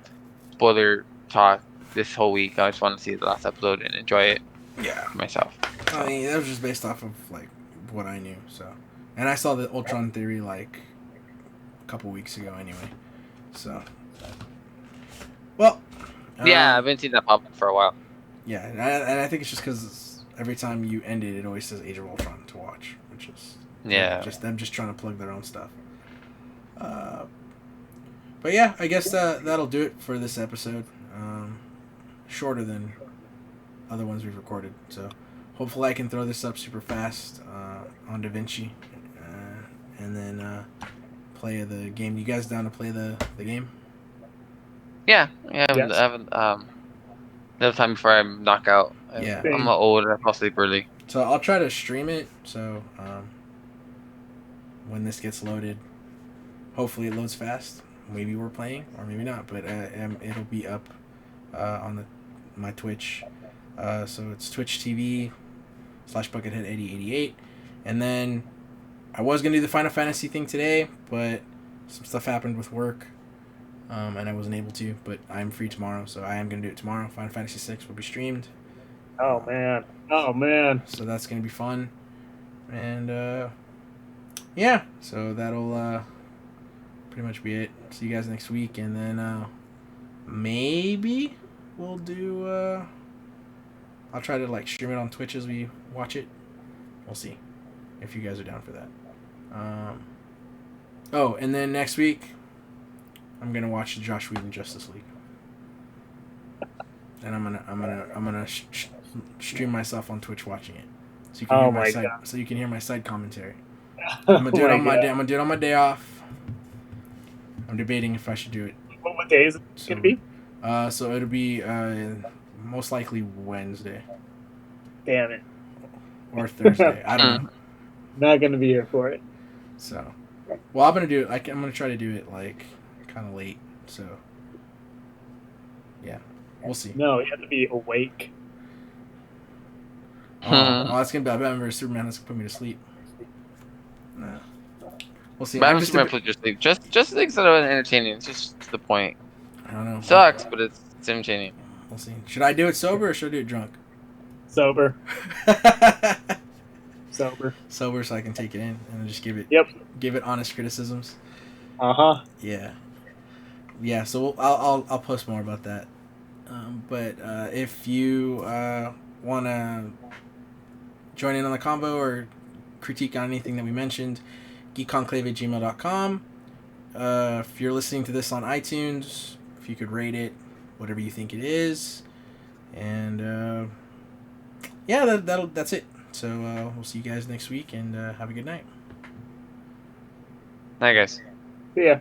spoiler talk this whole week. I just want to see the last episode and enjoy it yeah. myself. I So. mean, that was just based off of like what I knew. So, and I saw the Ultron theory like a couple weeks ago anyway. So, well. Yeah, I've been seeing that pop up for a while. Yeah, and I think it's just because every time you end it, it always says Age of Ultron to watch, which is just them just trying to plug their own stuff. But yeah, I guess that'll do it for this episode. Shorter than other ones we've recorded, so hopefully I can throw this up super fast on DaVinci, and then play the game. You guys down to play the game? Yeah, Yes. I haven't another time before I knock out. Yeah. I'm old and I fall asleep early. So I'll try to stream it. So when this gets loaded, hopefully it loads fast. Maybe we're playing, or maybe not. But it'll be up on my Twitch. So it's Twitch TV/Buckethead8088, and then I was gonna do the Final Fantasy thing today, but some stuff happened with work, and I wasn't able to. But I'm free tomorrow, so I am gonna do it tomorrow. Final Fantasy 6 will be streamed. Oh man. So that's gonna be fun, and yeah. So that'll pretty much be it. See you guys next week, and then maybe we'll do. I'll try to like stream it on Twitch as we watch it. We'll see if you guys are down for that. Oh, and then next week I'm gonna watch the Josh Whedon Justice League, and I'm gonna stream myself on Twitch watching it, so you can hear my side. So you can hear my side commentary. I'm gonna do it on my day. I'm gonna do it on my day off. I'm debating if I should do it. What day is it gonna be? So it'll be most likely Wednesday Damn it. or Thursday. I don't know. Not gonna be here for it. So, well, I'm gonna do it. I'm gonna try to do it like kind of late. So, yeah, we'll see. No, you have to be awake. Oh, that's gonna be. I remember Superman. That's gonna put me to sleep. Nah. We'll see. But I'm just put your sleep. Just things that are entertaining. It's just the point. I don't know. Sucks, but it's entertaining. We'll see. Should I do it sober or should I do it drunk? Sober. Sober. Sober, so I can take it in and then just give it honest criticisms. Yeah. So I'll post more about that. But if you want to join in on the convo or critique on anything that we mentioned, geekconclave@gmail.com. If you're listening to this on iTunes, if you could rate it, whatever you think it is, and yeah, that's it. So we'll see you guys next week, and have a good night. Night, guys. Yeah.